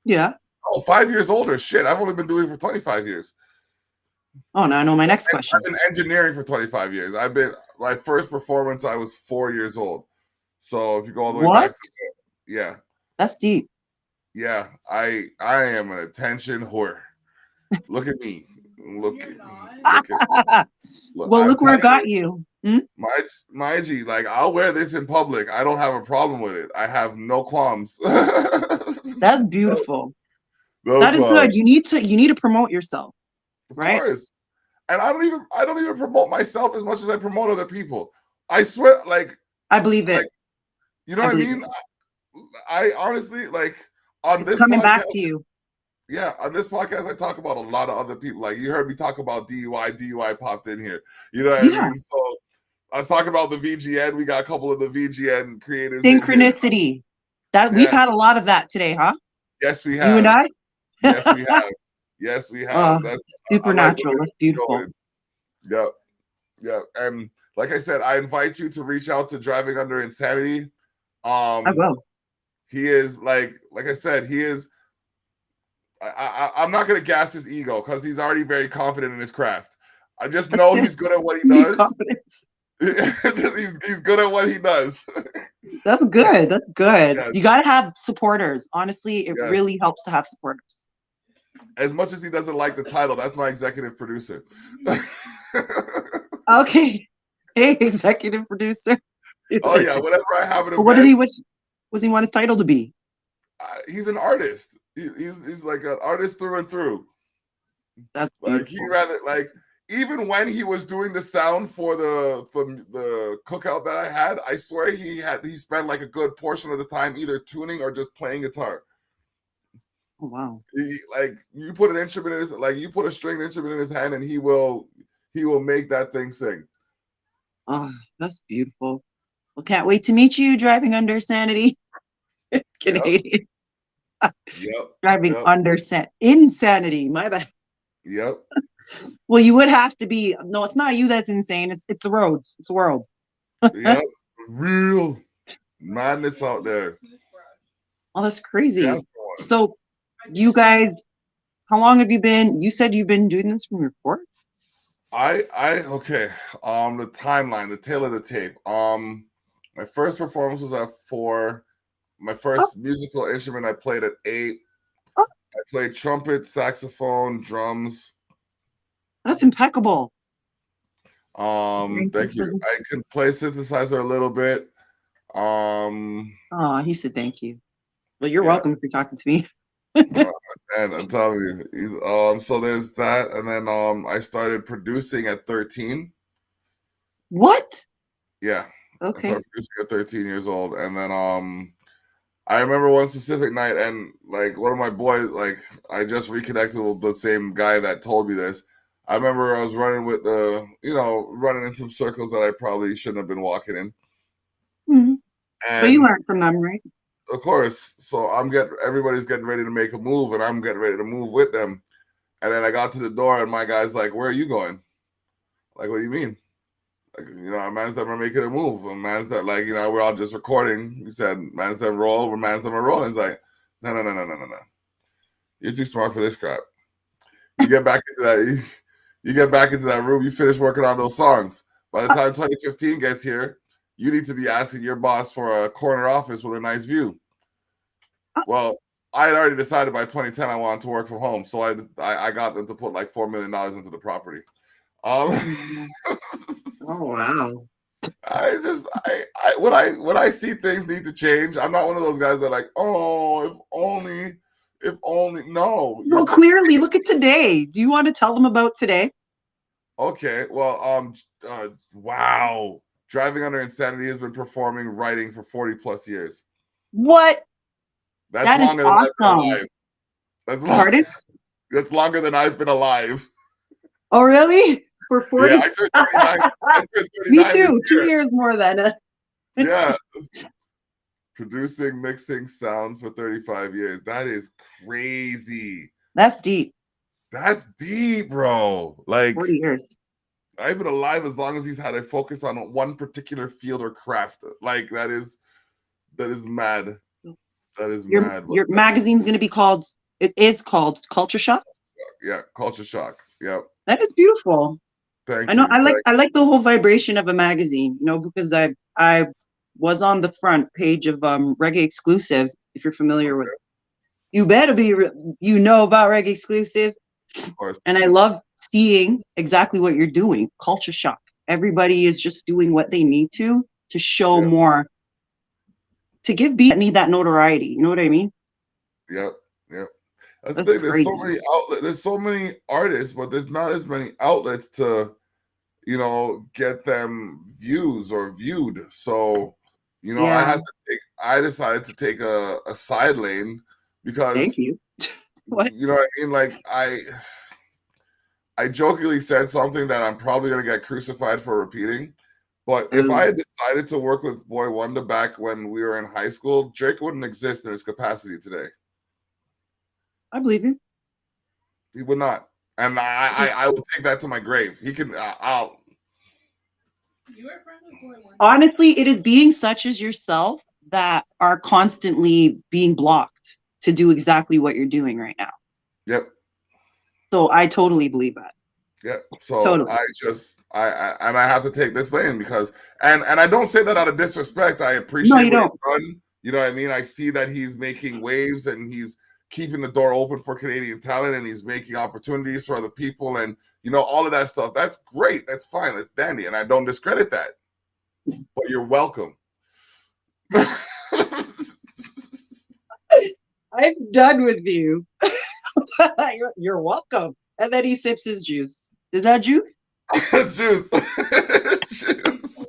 Yeah. Oh, 5 years older. Shit, I've only been doing it for 25 years. Oh, now I know my next question. I've been engineering for 25 years. My first performance, I was 4 years old. So if you go all the way back What? yeah. That's deep. Yeah, I am an attention whore. Look at me. Look at Well, I'm look where it telling got you. Hmm? my G, like I'll wear this in public. I don't have a problem with it. I have no qualms. That's beautiful. No That is qualms. good. You need to promote yourself, Of right? course. And I don't even promote myself as much as I promote other people. I swear, like I believe it. like you know I what I believe mean? it. I honestly like on It's this coming back podcast. to you. Yeah, on this podcast, I talk about a lot of other people. Like you heard me talk about DUI. DUI popped in here. You know what I Yeah. mean? So I was talking about the VGN. We got a couple of the VGN creators in here. Synchronicity. That we've Yeah. had a lot of that today, huh? Yes, we You and have. I? Yes, we have. Yes, we have. Oh, I like supernatural. the way That's it's beautiful. going. Yep. Yep. And like I said, I invite you to reach out to Driving Under Insanity. I will. He is like I said, he is. I'm not gonna gas his ego because he's already very confident in his craft. I just know he's good at what he You need does. confidence. he's good at what he does. That's good. That's good. Yes. You got to have supporters. Honestly, it Yes. really helps to have supporters. As much as he doesn't like the title, that's my executive producer. Okay. Hey, executive producer. Oh yeah, whenever I have an But what did event, he want his title to be? he's an artist. He's like an artist through and through. That's Like beautiful. he rather like even when he was doing the sound for the cookout that I had, I swear he spent like a good portion of the time either tuning or just playing guitar. Oh, wow. Like you put an instrument in his, like you put a stringed instrument in his hand and he will make that thing sing. Oh, that's beautiful. Well, can't wait to meet you driving under sanity. Canadian. Yep. Driving Yep. under insanity. My bad. Yep. Well, you would have to be. No, it's not you that's insane. It's the roads. It's the world. Yep. Real madness out there. Oh, that's crazy. Yes, So, you guys, how long have you been? You said you've been doing this from your court? okay. The timeline, the tail of the tape. My first performance was at 4. My first musical instrument I played at 8. Oh. I played trumpet, saxophone, drums. That's impeccable. Thank you. I can play synthesizer a little bit. Oh, he said thank you. Well, you're Yeah. welcome for talking to me. And I'm telling you, so there's that, and then I started producing at 13. What? Yeah. I Okay. started producing at 13 years old, and then I remember one specific night, and like one of my boys, like I just reconnected with the same guy that told me this. I remember I was running with running in some circles that I probably shouldn't have been walking in. Mm-hmm. And but you learned from them, right? Of course. So everybody's getting ready to make a move, and I'm getting ready to move with them. And then I got to the door, and my guy's like, "Where are you going?" Like, what do you mean? Like, man's that we're making a move. And man's that, like, we're all just recording. He said, man's that roll, we're man's that we're rolling. He's like, no. You're too smart for this crap. You get back into that. You get back into that room. You finish working on those songs. By the time 2015 gets here, you need to be asking your boss for a corner office with a nice view. Well, I had already decided by 2010 I wanted to work from home, so I got them to put like $4 million into the property. Oh wow! When I see things need to change, I'm not one of those guys that are like, oh, if only. No. Well, clearly, look at today. Do you want to tell them about today? Okay. Well, wow. Driving Under Insanity has been performing writing for 40 plus years. What? That's longer than I've been alive. Pardon? That's longer than I've been alive. Oh, really? For 40? Yeah, I turned 39. Me too. 2 years more than Yeah. Producing, mixing sound for 35 years. That is crazy. That's deep. That's deep, bro. Like 40 years. I've been alive as long as he's had a focus on one particular field or craft. Like that is mad. That is mad. Your magazine's going to be called. It is called Culture Shock. Yeah, Culture Shock. Yep. That is beautiful. Thank I know. you. I like the whole vibration of a magazine. Because I was on the front page of Reggae Exclusive. If you're familiar with, you better be. About Reggae Exclusive. Of course. And I love seeing exactly what you're doing. Culture shock. Everybody is just doing what they need to show more, to give beat that need that notoriety. You know what I mean? Yep. That's the thing. There's so many outlets. There's so many artists, but there's not as many outlets to, get them views or viewed. So, I decided to take a side lane because. Thank you. What? You know what I mean? Like I jokingly said something that I'm probably gonna get crucified for repeating. But if I had decided to work with Boy Wonder back when we were in high school, Drake wouldn't exist in his capacity today. I believe you. He would not, and I will take that to my grave. He can. I'll. You are friends with Boy Wonder. Honestly, it is being such as yourself that are constantly being blocked to do exactly what you're doing right now. Yep. So I totally believe that. Yeah. So I have to take this lane because and I don't say that out of disrespect. I appreciate what he's done. You know what I mean? I see that he's making waves and he's keeping the door open for Canadian talent and he's making opportunities for other people and all of that stuff. That's great. That's fine. That's dandy. And I don't discredit that. But you're welcome. I'm done with you. You're welcome. And then he sips his juice. Is that juice? It's juice. It's juice.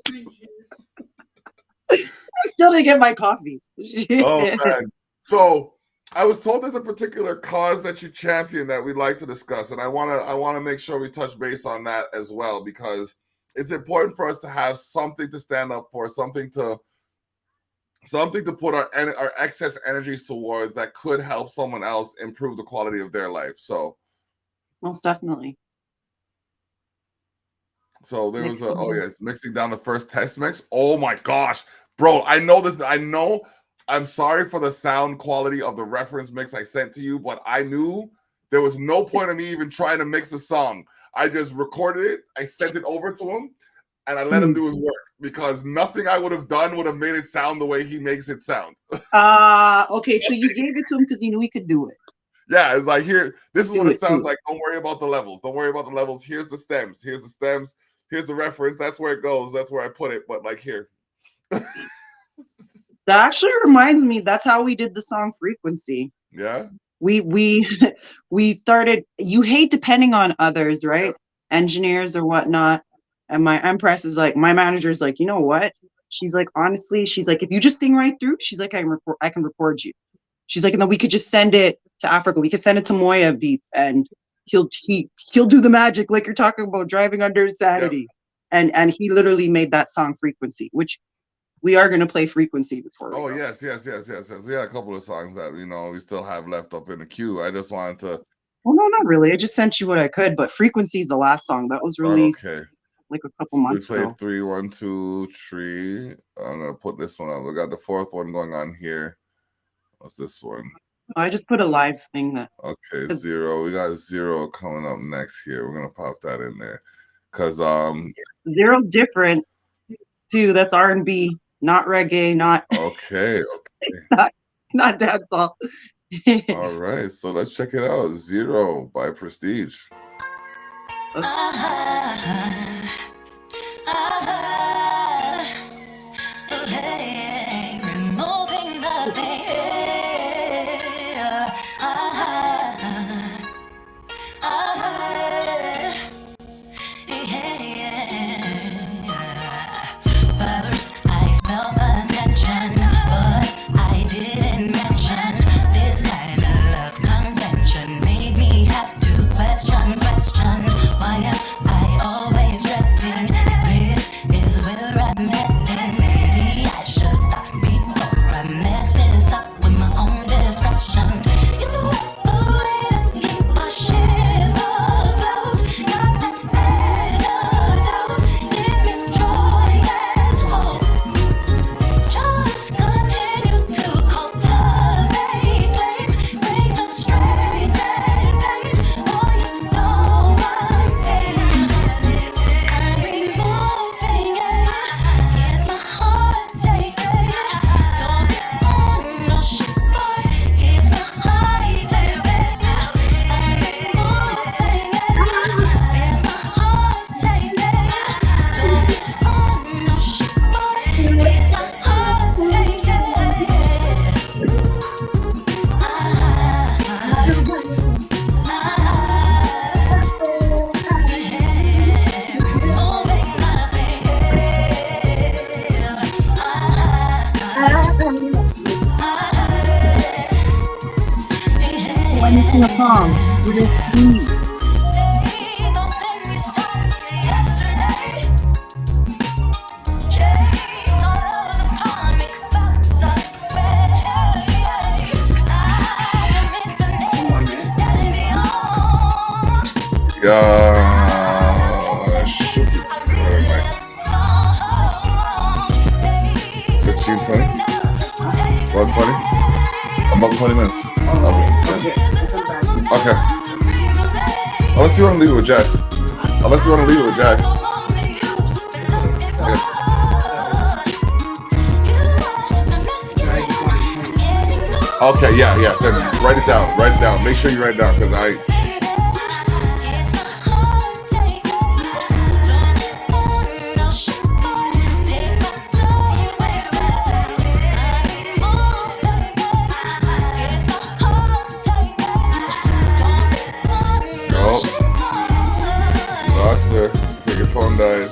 I'm still gonna get my coffee. Oh man. So I was told there's a particular cause that you champion that we'd like to discuss, and I wanna make sure we touch base on that as well because it's important for us to have something to stand up for, something to put our excess energies towards that could help someone else improve the quality of their life. So most definitely. So there was it's mixing down the first test mix. Oh my gosh, bro. I know this. I'm sorry for the sound quality of the reference mix I sent to you, but I knew there was no point of me even trying to mix a song. I just recorded it. I sent it over to him. and I let him do his work because nothing I would have done would have made it sound the way he makes it sound. Okay, so you gave it to him because you knew he could do it. Yeah, it's like, here, this is Do what it it, sounds too. like. Don't worry about the levels. Don't worry about the levels. Here's the stems. Here's the stems. Here's the reference. That's where it goes. That's where I put it. But like, here. That actually reminds me, that's how we did the song Frequency. Yeah. We we started, you hate depending on others, right? Yep. Engineers or whatnot. And my Empress is like, my manager's like, you know what? She's like, honestly, she's like, if you just sing right through, she's like, I can record you. She's like, and then we could just send it to Africa. We could send it to Moya Beats, and he'll do the magic, like you're talking about driving under sanity. Yep. And he literally made that song Frequency, which we are going to play Frequency before we go. Yes. We had a couple of songs that, we still have left up in the queue. I just wanted to. Well, no, not really. I just sent you what I could, but Frequency is the last song that was released like a couple months ago. We played 3, 1, 2, 3. I'm going to put this one on. We got the 4th one going on here. What's this one? I just put a live thing that. Okay, 0. We got 0 coming up next here. We're gonna pop that in there, cause 0's different too. That's R&B, not reggae, not. Okay. not dancehall. All right, so let's check it out. 0 by Prestige. Should be 15, 20? 120? About 20 minutes. Okay. Unless you want to leave it with Jax. Okay, yeah. Then write it down. Make sure you write it down, because lost her. I think your phone died.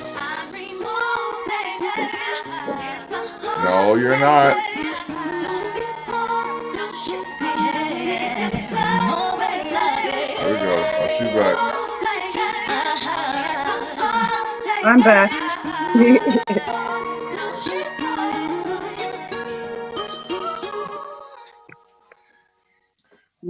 No, you're not. There we go. Oh, she's back. I'm back.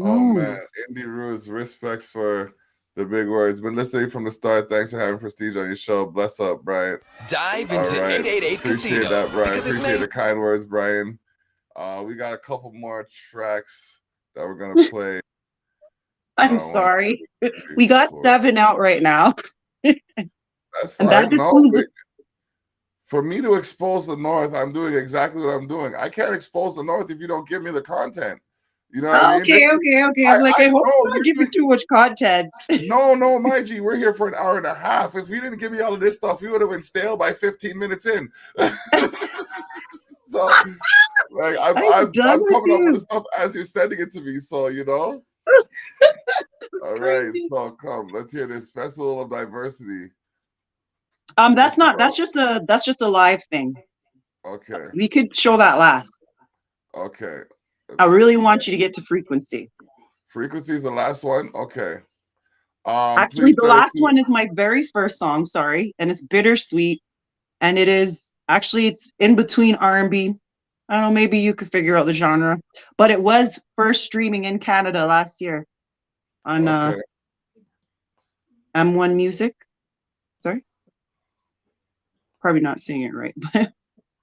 Oh man, Indie Roots, respects for the big words. Been listening from the start. Thanks for having Prestige on your show. Bless up, Brian. Dive into 888 Appreciate Casino. that, Brian. Appreciate the kind words, Brian. We got a couple more tracks that we're gonna play. I'm sorry. We got 7 out right now. That's fine. For me to expose the North, I'm doing exactly what I'm doing. I can't expose the North if you don't give me the content. You know what I mean? Okay. I'm like, I hope know you're not giving too much content. No, my G, we're here for an hour and a half. If you didn't give me all of this stuff, you would have been stale by 15 minutes in. So, like, I'm done with coming up with you. the stuff as you're sending it to me. So, you know. All right, Crazy. so come, let's hear this Festival of Diversity. That's just a live thing. Okay. We could show that last. Okay. I really want you to get to Frequency. Frequency is the last one. Okay. Actually, the last one is my very first song. Sorry, and it's Bittersweet, and it's in between R&B. I don't know. Maybe you could figure out the genre, but it was first streaming in Canada last year on M1 Music. Sorry, probably not saying it right,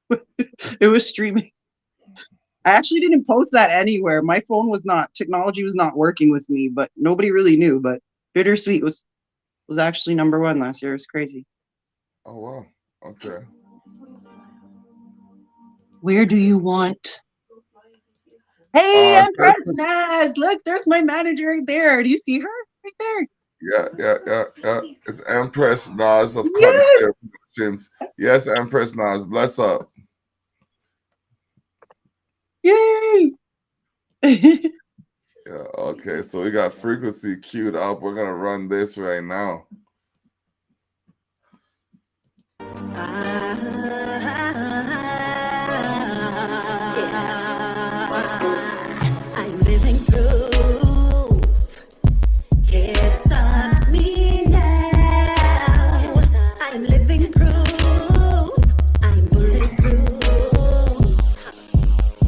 but it was streaming. I actually didn't post that anywhere. My phone technology was not working with me, but nobody really knew. But Bittersweet was actually #1 last year. It was crazy. Oh, wow. Okay. Where do you want? Hey, Empress Naz. Look, there's my manager right there. Do you see her right there? Yeah. It's Empress Naz of Yes. Clear Productions. Yes, Empress Naz. Bless up. Yay. Yeah, okay. So we got Frequency queued up. We're gonna run this right now. I'm living proof. Can't stop me now. I'm living proof. I'm bulletproof.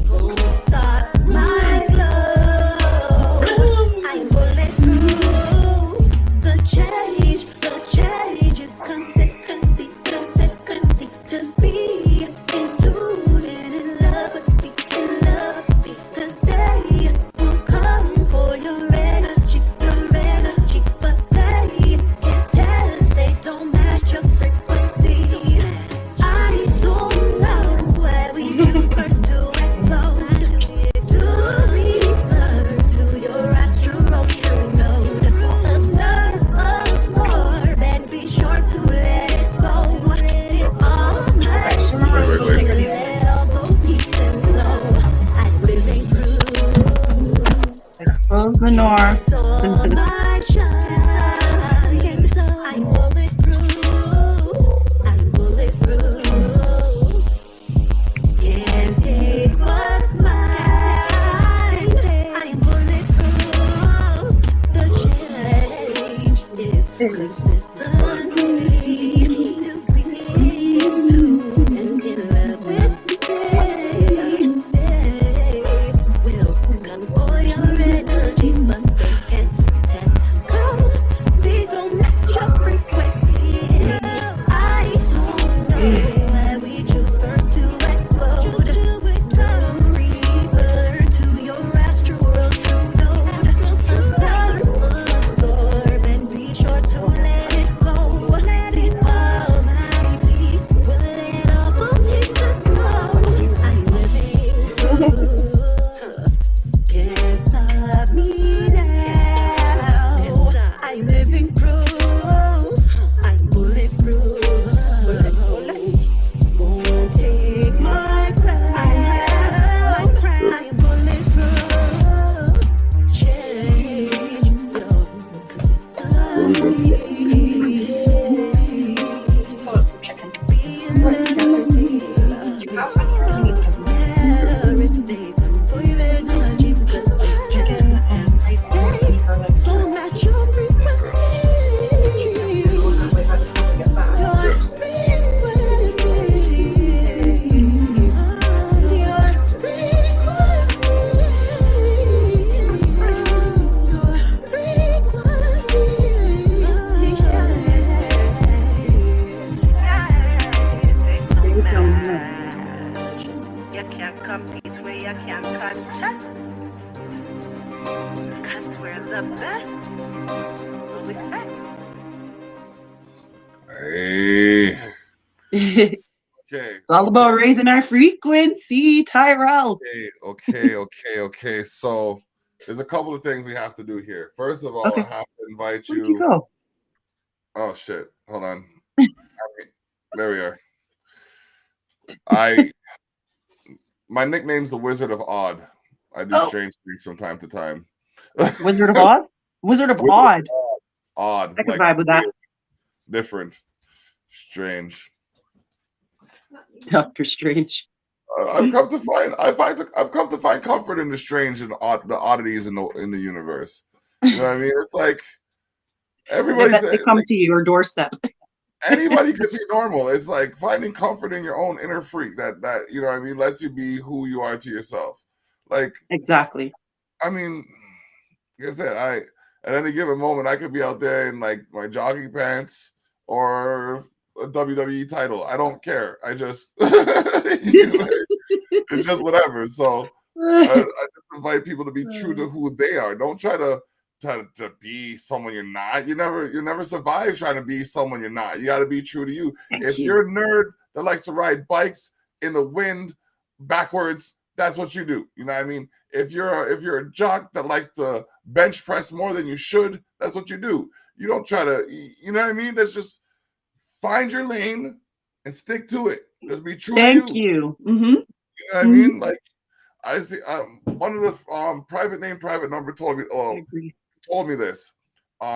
Won't stop my glow. I'm bulletproof. The change is consistency to be in tune and in love with me, 'cause they will come for your energy, but they can't test, they don't match your frequency. I don't know where we choose first to explode, to refer to your astral true node. Observe, absorb, and be sure to let it go. The Almighty will let all those heathens know. I'm living proof. Expose the North. All my shine. I'm bulletproof. I'm bulletproof. Can't take what's mine. I'm bulletproof. The change is consistency to be in tune and in love with me. They will come for your energy, but they can't test 'cause they don't match your frequency. I don't know where we choose first to explode, to refer to your astral true node. Observe, absorb, and be sure to let it go. The Almighty will let all those heathens know. I'm living proof. Can't stop me now. I'm living proof. I'm bulletproof. Won't take my crown. I'm bulletproof. Change your consistency. Be in love with me. Matter if they come for your energy, 'cause they can't test. They don't match your frequency. Your You can't compete where you can't contest, 'cause we're the best. So we say. Hey. Okay. It's all about raising our frequency, Tyrell. Okay. So there's a couple of things we have to do here. First of all, Okay. I have to invite Where'd you. you go? Oh shit! Hold on. There we are. My nickname's the Wizard of Odd. I do strange things from time to time. Wizard of Oz? Wizard of Wizard Odd. Odd. I can Like vibe with that. weird, different, strange. Doctor Strange. I've come to find comfort in the strange and the oddities in the universe. You know what I mean? It's like everybody's They come to your doorstep. anybody could be normal. It's like finding comfort in your own inner freak that you know what I mean lets you be who you are to yourself. Like Exactly. I mean, like I said, at any given moment I could be out there in like my jogging pants or a WWE title. I don't care. I just it's just whatever. So I just invite people to be true to who they are. Don't try to be someone you're not. You never survive trying to be someone you're not. You got to be true to you. If you're a nerd that likes to ride bikes in the wind backwards, that's what you do. You know what I mean? If you're a jock that likes to bench press more than you should, that's what you do. You don't try to. You know what I mean? That's just find your lane and stick to it. Just be true to you. Thank you. Mm-hmm. You know what I mean? Like I see. One of the private number told me this.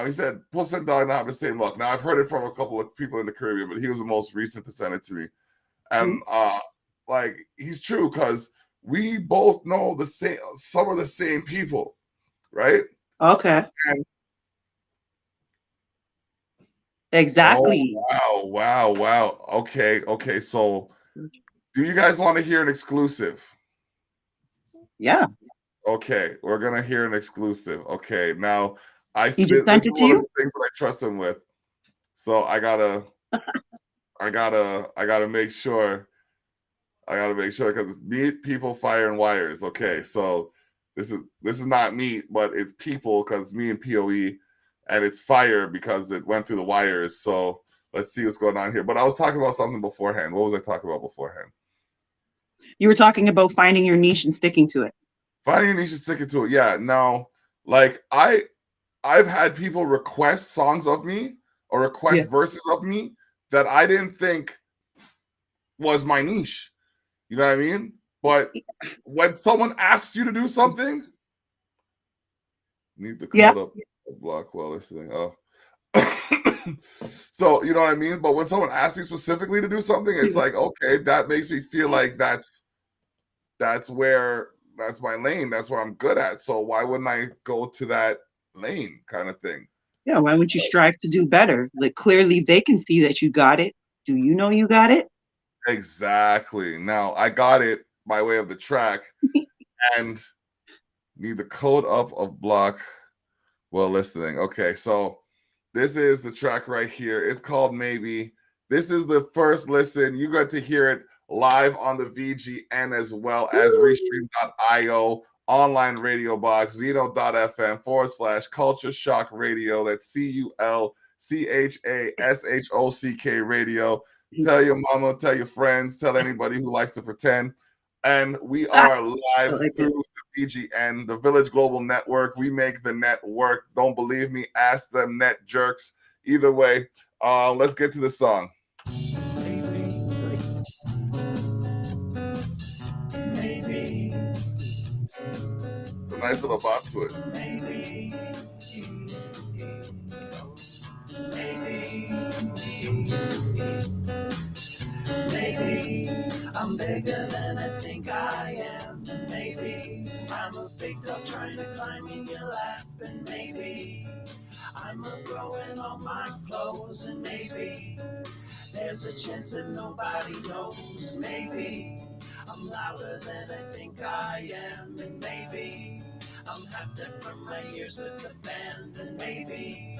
He said, "Puss and Dog not have the same luck." Now I've heard it from a couple of people in the Caribbean, but he was the most recent to send it to me. And like he's true because we both know some of the same people, right? Okay. And exactly. Oh, wow. Okay. So, do you guys want to hear an exclusive? Yeah. Okay, we're gonna hear an exclusive. Okay, now He just this sent is it to one of you? the things that I trust him with. So I gotta make sure. I gotta make sure because it's meat, people, fire, and wires. Okay, so this is not meat, but it's people because me and POE, and it's fire because it went through the wires. So let's see what's going on here. But I was talking about something beforehand. What was I talking about beforehand? You were talking about finding your niche and sticking to it. Finding your niche and sticking to it. Yeah. Now, like I've had people request songs of me or request verses of me that I didn't think was my niche. You know what I mean? But when someone asks you to do something, need to code up block while listening. Oh. So you know what I mean? But when someone asks me specifically to do something, it's like, okay, that makes me feel like that's my lane. That's what I'm good at. So why wouldn't I go to that lane kind of thing? Yeah, why wouldn't you strive to do better? Like clearly they can see that you got it. Do you know you got it? Exactly. Now I got it by way of the track and need the code up of block while listening. Okay, so this is the track right here. It's called Maybe. This is the first listen. You got to hear it live on the VGN as well as Restream.io, online radio box, Zeno.fm /Culture Shock Radio. That's CULCHASHOCK radio. Tell your mama, tell your friends, tell anybody who likes to pretend. And we are live through the VGN, the Village Global Network. We make the network. Don't believe me? Ask them net jerks. Either way, let's get to the song. Maybe. It's a nice little bop to it. Maybe. Maybe I'm bigger than I think I am. And maybe I'm a big dog trying to climb in your lap. And maybe I'm a growing all my clothes. And maybe there's a chance that nobody knows. Maybe I'm louder than I think I am. And maybe I'm half deaf from my years with the band. And maybe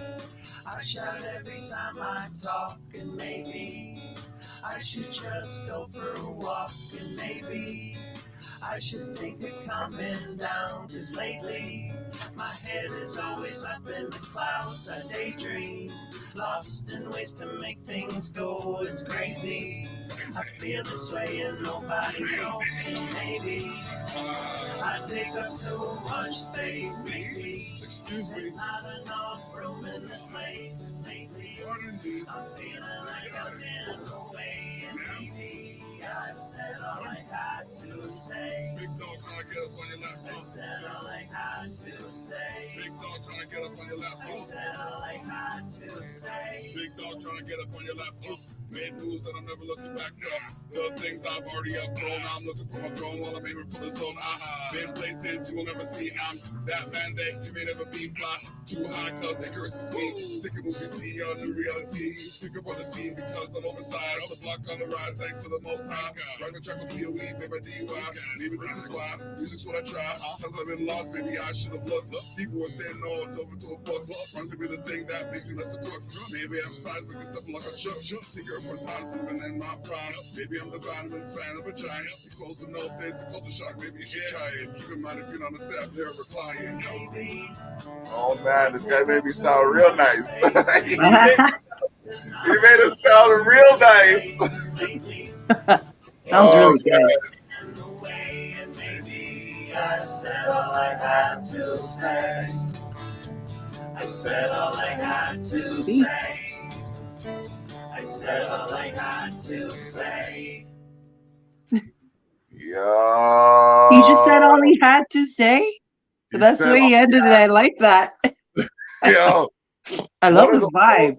I shout every time I talk. And maybe I should just go for a walk. And maybe I should think of coming down, cause lately my head is always up in the clouds. I daydream, lost in ways to make things go. It's crazy. I feel this way and nobody knows. Maybe I take up too much space. Maybe there's not enough room in this place. Lately, I'm feeling like I'm in the way. And maybe I said all I had to say. Big dog trying to get up on your lap. I said all I had to say. Big dog trying to get up on your lap. I said all I had to say. Big dog trying to get up on your lap. Made moves that I'm never looking back up. The things I've already outgrown. I'm looking for my throne while I'm aiming for the zone. Been places you will never see. I'm that man that you may never be. Fly too high cause they curses me. Stick a movie, see a new reality. Pick up on the scene because I'm oversized. On the block on the rise, thanks to the most high. Ride the track with POE, pay my DUI. Maybe this is why music's what I try. Cause I've been lost, maybe I should have looked deeper within or dove into a book. Runs to be the thing that makes me less a crook. Maybe I'm seismic and stuff like a chuck. Secret for time, living in my prime. Maybe I'm divine when span of a giant. Exposed to no days, the culture shock. Maybe you should try it. Keep in mind if you're not on the staff, you're replying. Oh man, this guy made me sound real nice. he made it sound real nice. Sounds really good. I said all I had to say. I said all I had to say. I said all I had to say. Yo. He just said all he had to say. So that's the way he ended it. I like that. Yo. I love the vibe.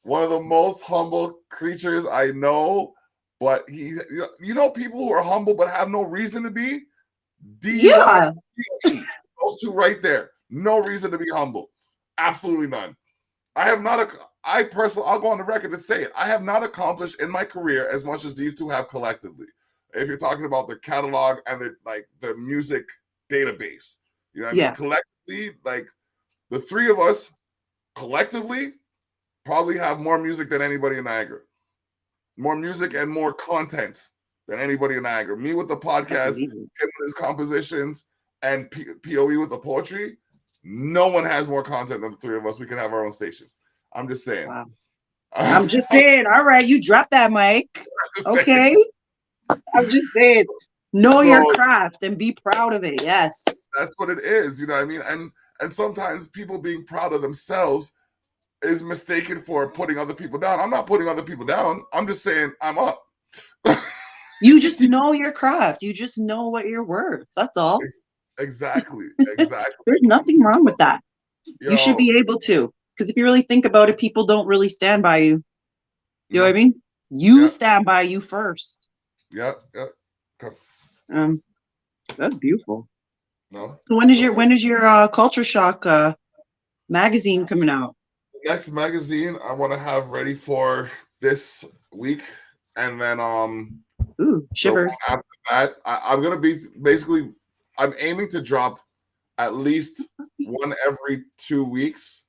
One of the most humble creatures I know, but you know people who are humble but have no reason to be? Yeah. Those two right there. No reason to be humble. Absolutely none. I'll go on the record and say it. I have not accomplished in my career as much as these two have collectively. If you're talking about the catalog and the music database, you know what I mean? Collectively, like the three of us collectively probably have more music than anybody in Niagara. More music and more content than anybody in Niagara. Me with the podcast, him with his compositions, and POE with the poetry. No one has more content than the three of us. We could have our own station. I'm just saying. Wow. I'm just saying. All right, you drop that mic. Okay. I'm just saying. Know your craft and be proud of it. Yes. That's what it is. You know what I mean? And sometimes people being proud of themselves is mistaken for putting other people down. I'm not putting other people down. I'm just saying I'm up. You just know your craft. You just know what you're worth. That's all. Exactly. There's nothing wrong with that. You should be able to. Because if you really think about it, people don't really stand by you. You know what I mean? You stand by you first. Yeah. Okay. That's beautiful. No. So when is your Culture Shock magazine coming out? The next magazine I want to have ready for this week, and then shivers. After that, I'm gonna be basically. I'm aiming to drop at least one every 2 weeks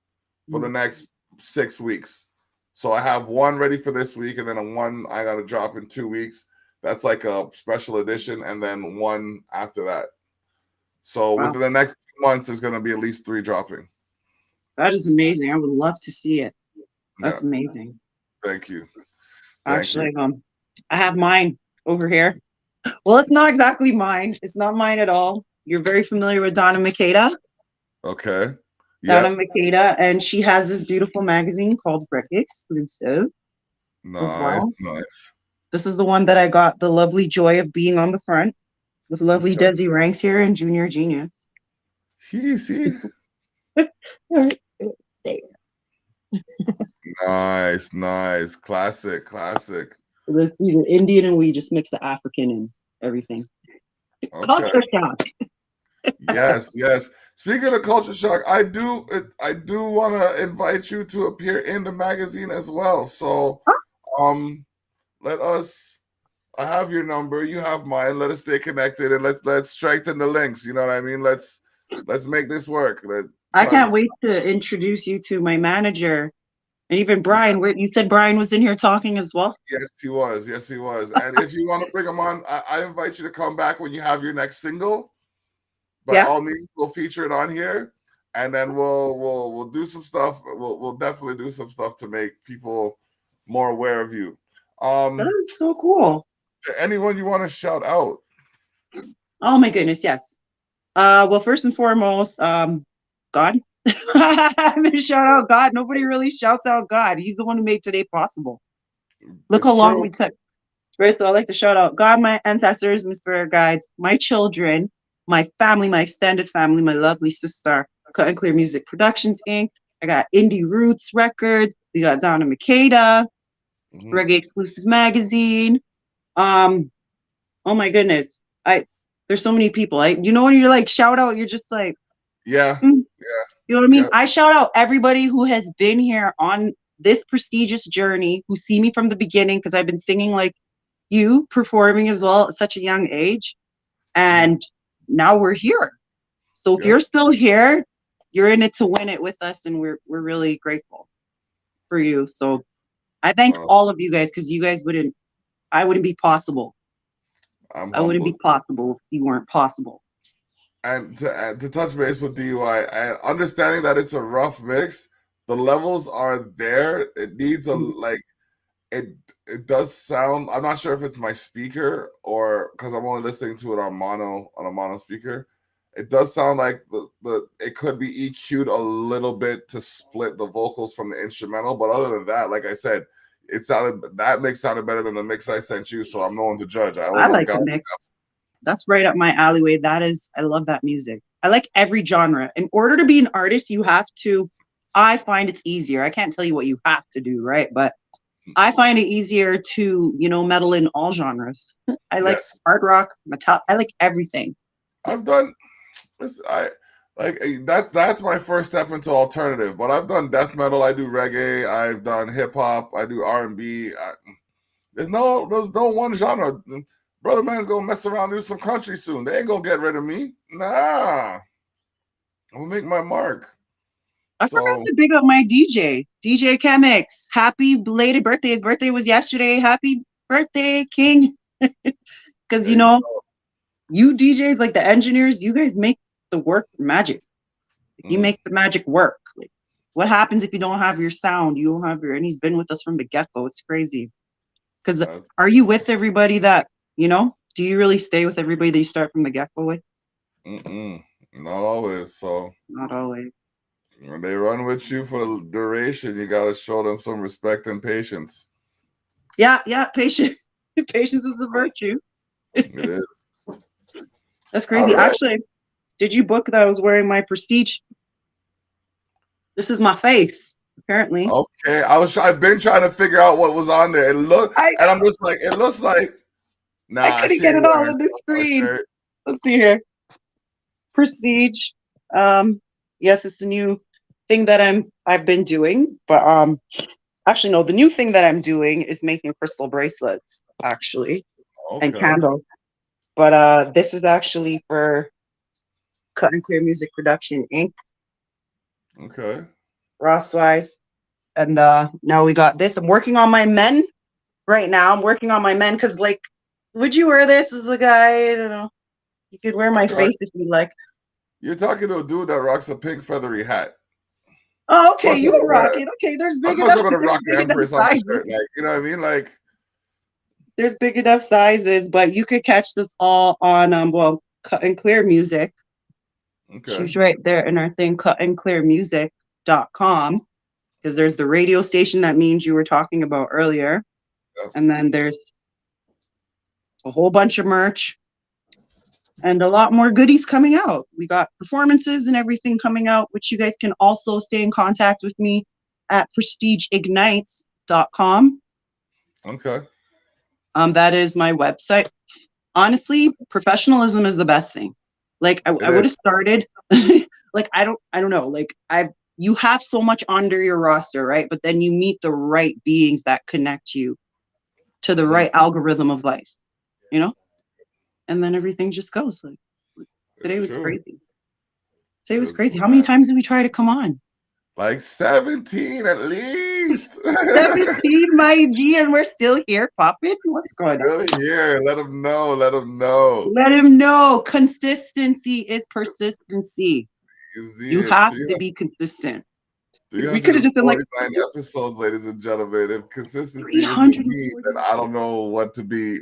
for the next 6 weeks. So I have one ready for this week, and then one I gotta drop in 2 weeks. That's like a special edition, and then one after that. So within the next 2 months, there's gonna be at least 3 dropping. That is amazing. I would love to see it. That's amazing. Thank you. Actually, I have mine over here. Well, it's not exactly mine. It's not mine at all. You're very familiar with Donna Makeda. Okay. Donna Makeda, and she has this beautiful magazine called Brick Exclusive. Nice. This is the one that I got the lovely joy of being on the front with lovely Desi Ranks here and Junior Genius. See. Nice. Classic. Let's see the Indian and we just mix the African and everything. Okay. Culture shock. Yes. Speaking of culture shock, I do want to invite you to appear in the magazine as well. So, I have your number, you have mine. Let us stay connected and let's strengthen the links. You know what I mean? Let's make this work. I can't wait to introduce you to my manager And even Brian, where you said Brian was in here talking as well. Yes, he was. Yes, he was. And if you want to bring him on, I invite you to come back when you have your next single. By all means, we'll feature it on here, and then we'll do some stuff. We'll definitely do some stuff to make people more aware of you. That is so cool. Anyone you want to shout out? Oh my goodness, yes. Well, first and foremost, God. Shout out God. Nobody really shouts out God. He's the one who made today possible. Look how long we took. Right. So I like to shout out God, my ancestors, my spirit guides, my children, my family, my extended family, my lovely sister, Cut and Clear Music Productions, Inc. I got Indie Roots Records. We got Down in Makeda, Reggae Exclusive Magazine. Oh my goodness. There's so many people. You know when you're like shout out, you're just like, yeah. You know what I mean? I shout out everybody who has been here on this prestigious journey, who see me from the beginning, because I've been singing like you, performing as well at such a young age. And now we're here. So if you're still here, you're in it to win it with us, and we're really grateful for you. So I thank all of you guys, because you guys I wouldn't be possible. I wouldn't be possible if you weren't possible. And to touch base with DUI, and understanding that it's a rough mix, the levels are there. It needs it does sound. I'm not sure if it's my speaker or because I'm only listening to it on a mono speaker. It does sound like it could be EQ'd a little bit to split the vocals from the instrumental, but other than that, like I said, that mix sounded better than the mix I sent you. So I'm no one to judge. I like the mix. That's right up my alleyway. I love that music. I like every genre. In order to be an artist, I find it's easier. I can't tell you what you have to do, right? But I find it easier to, meddle in all genres. I like hard rock, metal. I like everything. I've done that's my first step into alternative, but I've done death metal, I do reggae, I've done hip hop, I do R&B. There's no one genre. Brother man's gonna mess around and do some country soon. They ain't gonna get rid of me. Nah. I'm gonna make my mark. I forgot to big up my DJ Chemix. Happy belated birthday. His birthday was yesterday. Happy birthday, King. Because you DJs, like the engineers, you guys make the work magic. You make the magic work. Like, what happens if you don't have your sound? You don't have and he's been with us from the get-go. It's crazy. Because are you with everybody that, do you really stay with everybody that you start from the get-go with? Not always. So not always. When they run with you for the duration, you got to show them some respect and patience. Yeah, patience. Patience is a virtue. It is. That's crazy. Right. Actually, did you book that I was wearing my Prestige? This is my face, apparently. Okay, I've been trying to figure out what was on there. And I'm just like, it looks like. Nah, I couldn't get it all on the screen. Let's see here. Prestige. Yes, it's the new thing that I've been doing, but actually no, the new thing that I'm doing is making crystal bracelets, actually, and candles. But this is actually for Cut and Clear Music Production Inc. Okay. Ross-wise. And now we got this. I'm working on my men right now. I'm working on my men because, like, would you wear this as a guy? I don't know. You could wear my face if you like. You're talking to a dude that rocks a pink feathery hat. Oh, okay. You would rock it. Okay, there's big enough. I'm also gonna rock the Empress on my shirt, like, you know what I mean? Like, there's big enough sizes, but you could catch this all on Cut and Clear Music. Okay. She's right there in our thing, cutandclearmusic.com, because there's the radio station that means you were talking about earlier. Yep. And then there's a whole bunch of merch and a lot more goodies coming out. We got performances and everything coming out, which you guys can also stay in contact with me at prestigeignites.com. Okay. That is my website. Honestly, professionalism is the best thing. Like I would have started like I don't know. Like you have so much under your roster, right? But then you meet the right beings that connect you to the right algorithm of life, and then everything just goes. Like today was crazy. Today was crazy. How many times did we try to come on? Like 17 at least. beast. 17, my G, and we're still here popping. What's going on? Still here. Let him know. Let him know. Let him know. Consistency is persistency. You see You it. have to be consistent. We could have just been like 349 episodes, ladies and gentlemen. If consistency isn't me, 349. then I don't know what to be.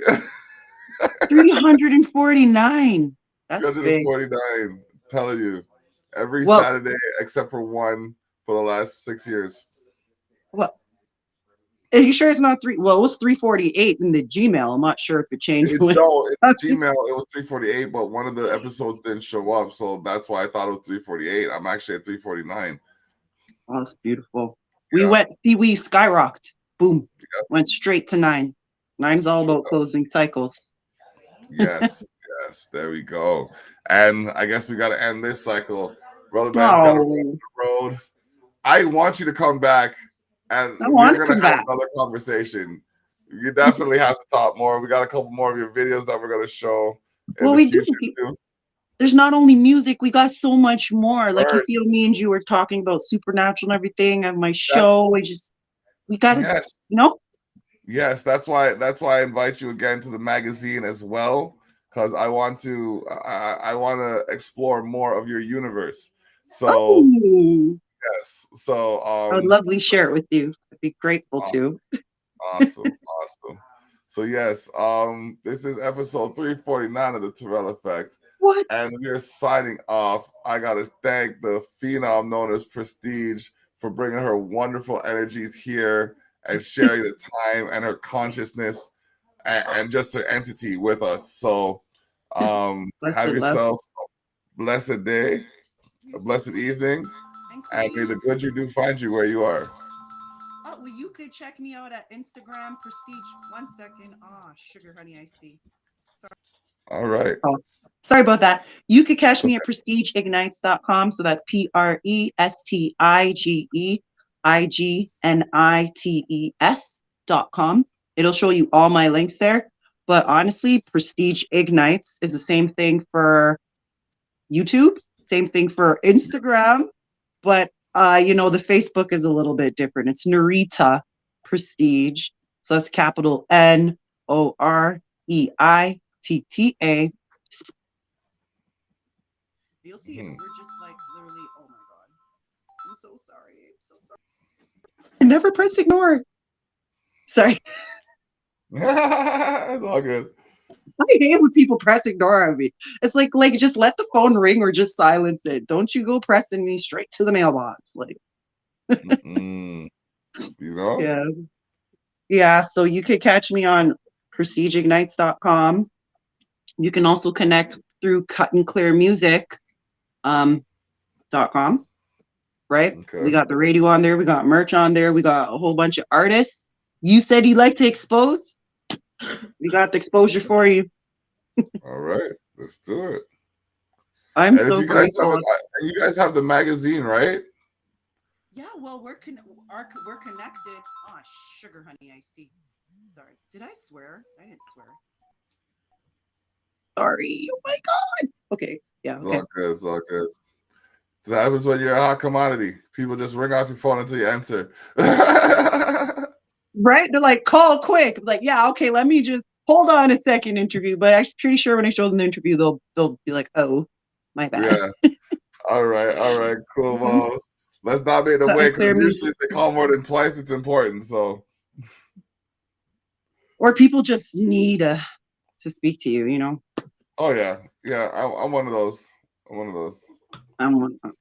349. That's big. 349. Telling you. Every Well, Saturday except for one for the last 6 years. well, are you sure it's not three? Well, it was 348 in the Gmail. I'm not sure if it changed. It's Gmail, it was 348, but one of the episodes didn't show up, so that's why I thought it was 348. I'm actually at 349. Oh, that's beautiful. Yeah. We skyrocketed. Boom. Yep. Went straight to 9. 9's all about closing cycles. Yes, yes, there we go. And I guess we got to end this cycle. Brother Man's got to run the road. I want you to come back, and we're going to have another conversation. You definitely have to talk more. We got a couple more of your videos that we're going to show. Well, we do. There's not only music, we got so much more. Like you see, me and you were talking about supernatural and everything. I have my show. We got to, you know. Yes, that's why I invite you again to the magazine as well, because I want to explore more of your universe. So yes, so I would lovely share it with you. I'd be grateful to. Awesome. So yes, this is episode 349 of the Terrell Effect. What? And we're signing off. I gotta thank the phenom known as Prestige for bringing her wonderful energies here and sharing the time and her consciousness and just her entity with us. So have yourself a blessed day, a blessed evening, and may the good you do find you where you are. Oh, well, you could check me out at Instagram, Prestige. 1 second. Sugar honey iced tea. Sorry. All right. Oh, sorry about that. You could catch me at prestigeignites.com. So that's PRESTIGEIGNITES.com. It'll show you all my links there. But honestly, Prestige Ignites is the same thing for YouTube, same thing for Instagram. But the Facebook is a little bit different. It's Norita Prestige. So that's capital NOREITTA. You'll see it. We're just like literally, oh my God. I'm so sorry. I never press ignore. Sorry. It's all good. I hate when people press ignore on me. It's like just let the phone ring or just silence it. Don't you go pressing me straight to the mailbox. You know? Yeah. Yeah. So you could catch me on prestigeignites.com. You can also connect through cutandclearmusic.com. Right? Okay. We got the radio on there. We got merch on there. We got a whole bunch of artists. You said you like to expose. We got the exposure for you. All right, let's do it. I'm and so grateful. You guys have the magazine, right? Yeah, well, we're connected. Oh, sugar honey iced tea. Sorry, did I swear? I didn't swear. Sorry. Oh my God. Okay. Yeah. Okay. It's all good. So that happens when you're a hot commodity. People just ring off your phone until you answer. Right? They're like, call quick. I'm like, yeah, okay, let me just hold on a second interview. But I'm pretty sure when I show them the interview, they'll be like, oh, my bad. Yeah. All right, cool. Well, let's not make them wait, because usually if they call more than twice, it's important. So or people just need to speak to you, you know. Oh yeah. I'm one of those.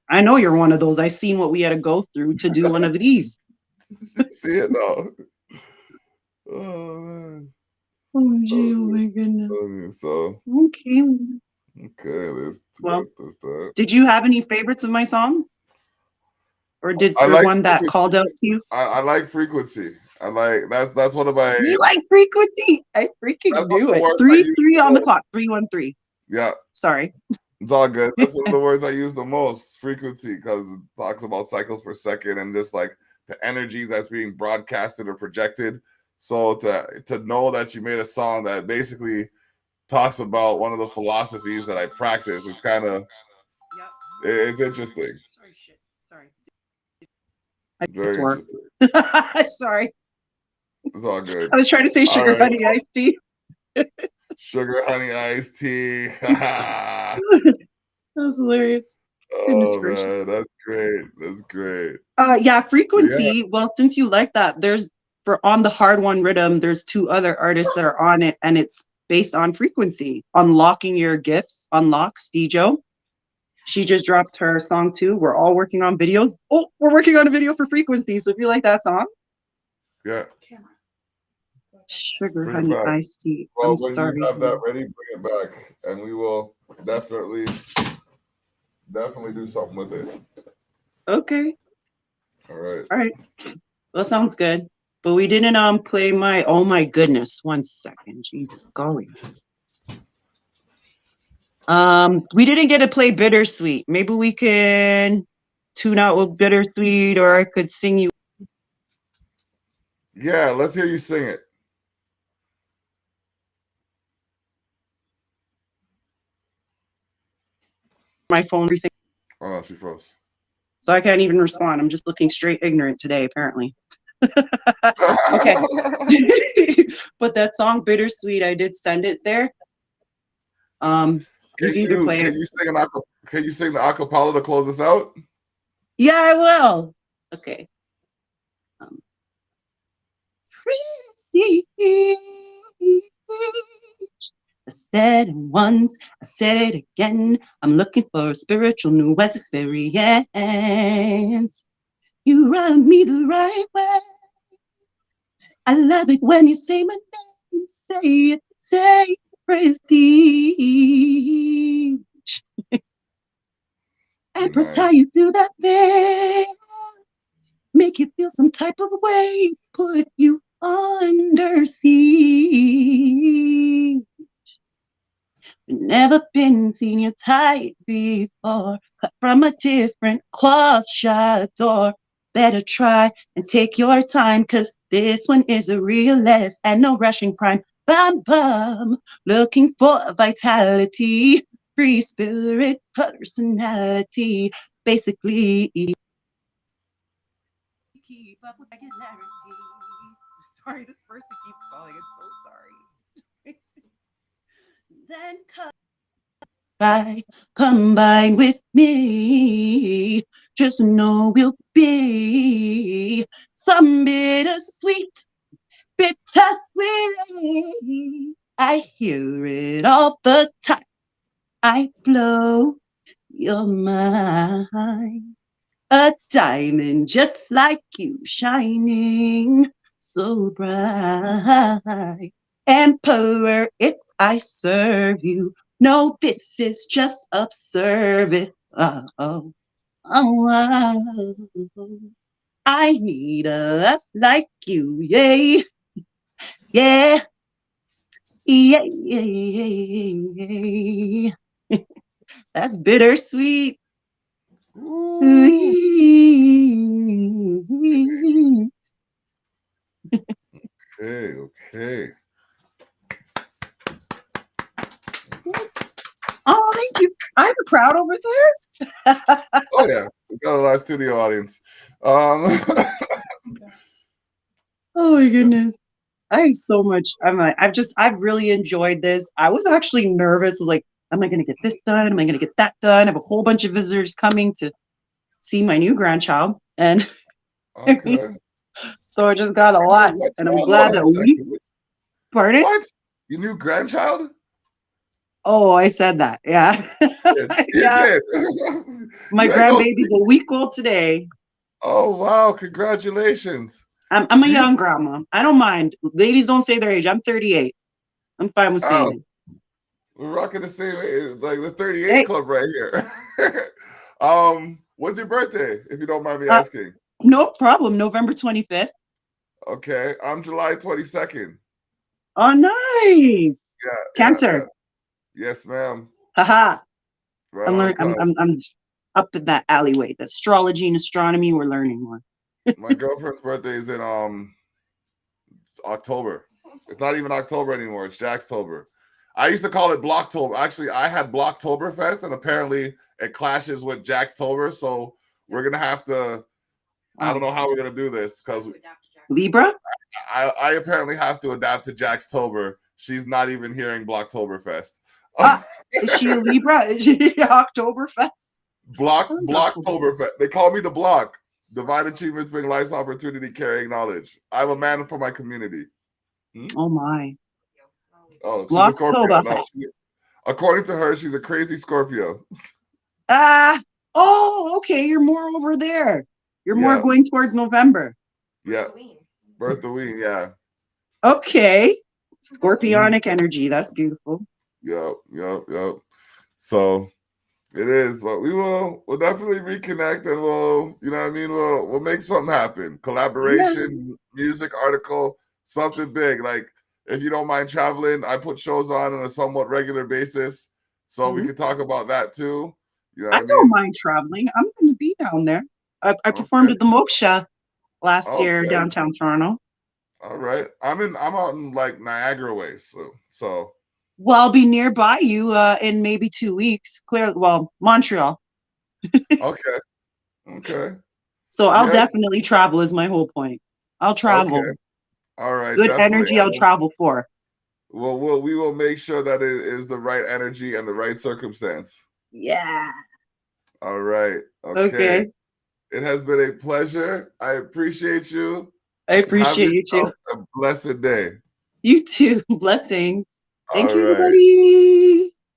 I know you're one of those. I seen what we had to go through to do one of these. See it though. Oh man. Oh gee, oh my goodness. So okay. Let's did you have any favorites of my song? Or did one that called out to you? I like Frequency. I like that's one of my. You like Frequency? I freaking knew it. 3 on the clock. 313. Yeah. Sorry. It's all good. That's one of the words I use the most. Frequency, because it talks about cycles per second and just like the energy that's being broadcasted or projected. So to know that you made a song that basically talks about one of the philosophies that I practice, it's kind of it's interesting. Sorry. Very swore. interesting. Sorry. It's all good. I was trying to say All sugar, right. honey, iced tea. Sugar, honey, iced tea. That was hilarious. Goodness Oh gracious. man, that's great. That's great. Yeah, So, frequency. Well, since you like that, there's for on the hard one rhythm, there's 2 other artists that are on it, and it's based on frequency. Unlocking Your Gifts, Unlocks, Dijo. She just dropped her song too. We're all working on videos. Oh, we're working on a video for frequency. So if you like that song, yeah. sugar, Bring it honey, back. iced tea. Well, I'm when sorry. you have that ready, bring it back, and we will definitely do something with it. Okay. All right. All right. Well, sounds good. But we didn't play my, oh my goodness. 1 second. Jesus golly. We didn't get to play Bittersweet. Maybe we can tune out with Bittersweet, or I could sing you. Yeah, let's hear you sing it. My phone, everything. Oh no, she froze. So I can't even respond. I'm just looking straight ignorant today, apparently. Okay. But that song Bittersweet, I did send it there. You can either play it. Can you sing the acapella to close us out? Yeah, I will. Okay. I said it once, I said it again. I'm looking for a spiritual nuance experience. You rub me the right way. I love it when you say my name. Say it, prestige. Empress, how you do that there? Make you feel some type of way. Put you under siege. Never been seen your type before. Cut from a different cloth, shut door. Better try and take your time, cause this one is a real less and no rushing prime. Bum bum, looking for vitality, free spirit, personality. Basically, keep up with regularities. Sorry, this person keeps calling. I'm so sorry. Then combine with me. Just know we'll be some bittersweet, bittersweet. I hear it all the time. I blow your mind. A diamond just like you, shining so bright. Emperor, if I serve you, no, this is just of service. Oh, oh, I need a love like you, yeah, yeah, yeah, yeah. That's bittersweet. Ooh. Okay. Oh, thank you. I have a crowd over there. Oh yeah, we got a live studio audience. Oh my goodness. I have so much. I've really enjoyed this. I was actually nervous. Was like, am I going to get this done? Am I going to get that done? I have a whole bunch of visitors coming to see my new grandchild. And Okay. so I just got a lot. And I'm glad that we, pardon? What? Your new grandchild? Oh, I said that. Yeah. You did. My grandbaby's a week old today. Oh, wow. Congratulations. I'm a young grandma. I don't mind. Ladies don't say their age. I'm 38. I'm fine with saying it. We're rocking the same age, like the 38 club right here. When's your birthday, if you don't mind me asking? No problem. November 25th. Okay. I'm July 22nd. Oh, nice. Yeah. Cancer. Yeah. Yes, ma'am. Haha. Right I'm up in that alleyway. The astrology and astronomy, we're learning more. My girlfriend's birthday is in October. It's not even October anymore. It's Jackstober. I used to call it Blocktober. Actually, I had Blocktoberfest, and apparently it clashes with Jackstober. So we're gonna have to I don't know how we're gonna do this because Libra? I apparently have to adapt to Jackstober. She's not even hearing Blocktoberfest. Is she a Libra? Is she Oktoberfest? Blocktoberfest. They call me the Block. Divine achievements bring life's opportunity, carrying knowledge. I'm a man for my community. Oh my. Oh, she's a Scorpio. No, Blocktoberfest. according to her, she's a crazy Scorpio. Oh, okay. You're more over there. You're more Yeah. going towards November. Yeah. Berthaween, yeah. Okay. Scorpionic energy. That's beautiful. Yep. So it is, but we'll definitely reconnect and we'll, you know what I mean? We'll make something happen. Collaboration, music, article, something big. Like if you don't mind traveling, I put shows on a somewhat regular basis. So we can talk about that too. You know what I mean? don't mind traveling. I'm going to be down there. I performed at the Moksha last year downtown Toronto. All right. I'm out in like Niagara way. So well, I'll be nearby you in maybe 2 weeks. Montreal. Okay. So I'll definitely travel is my whole point. I'll travel. Okay. All right. Good energy I'll travel for. Well, we will make sure that it is the right energy and the right circumstance. Yeah. All right. Okay. It has been a pleasure. I appreciate you. I appreciate you too. A blessed day. You too. Blessings. Thank you, right. everybody.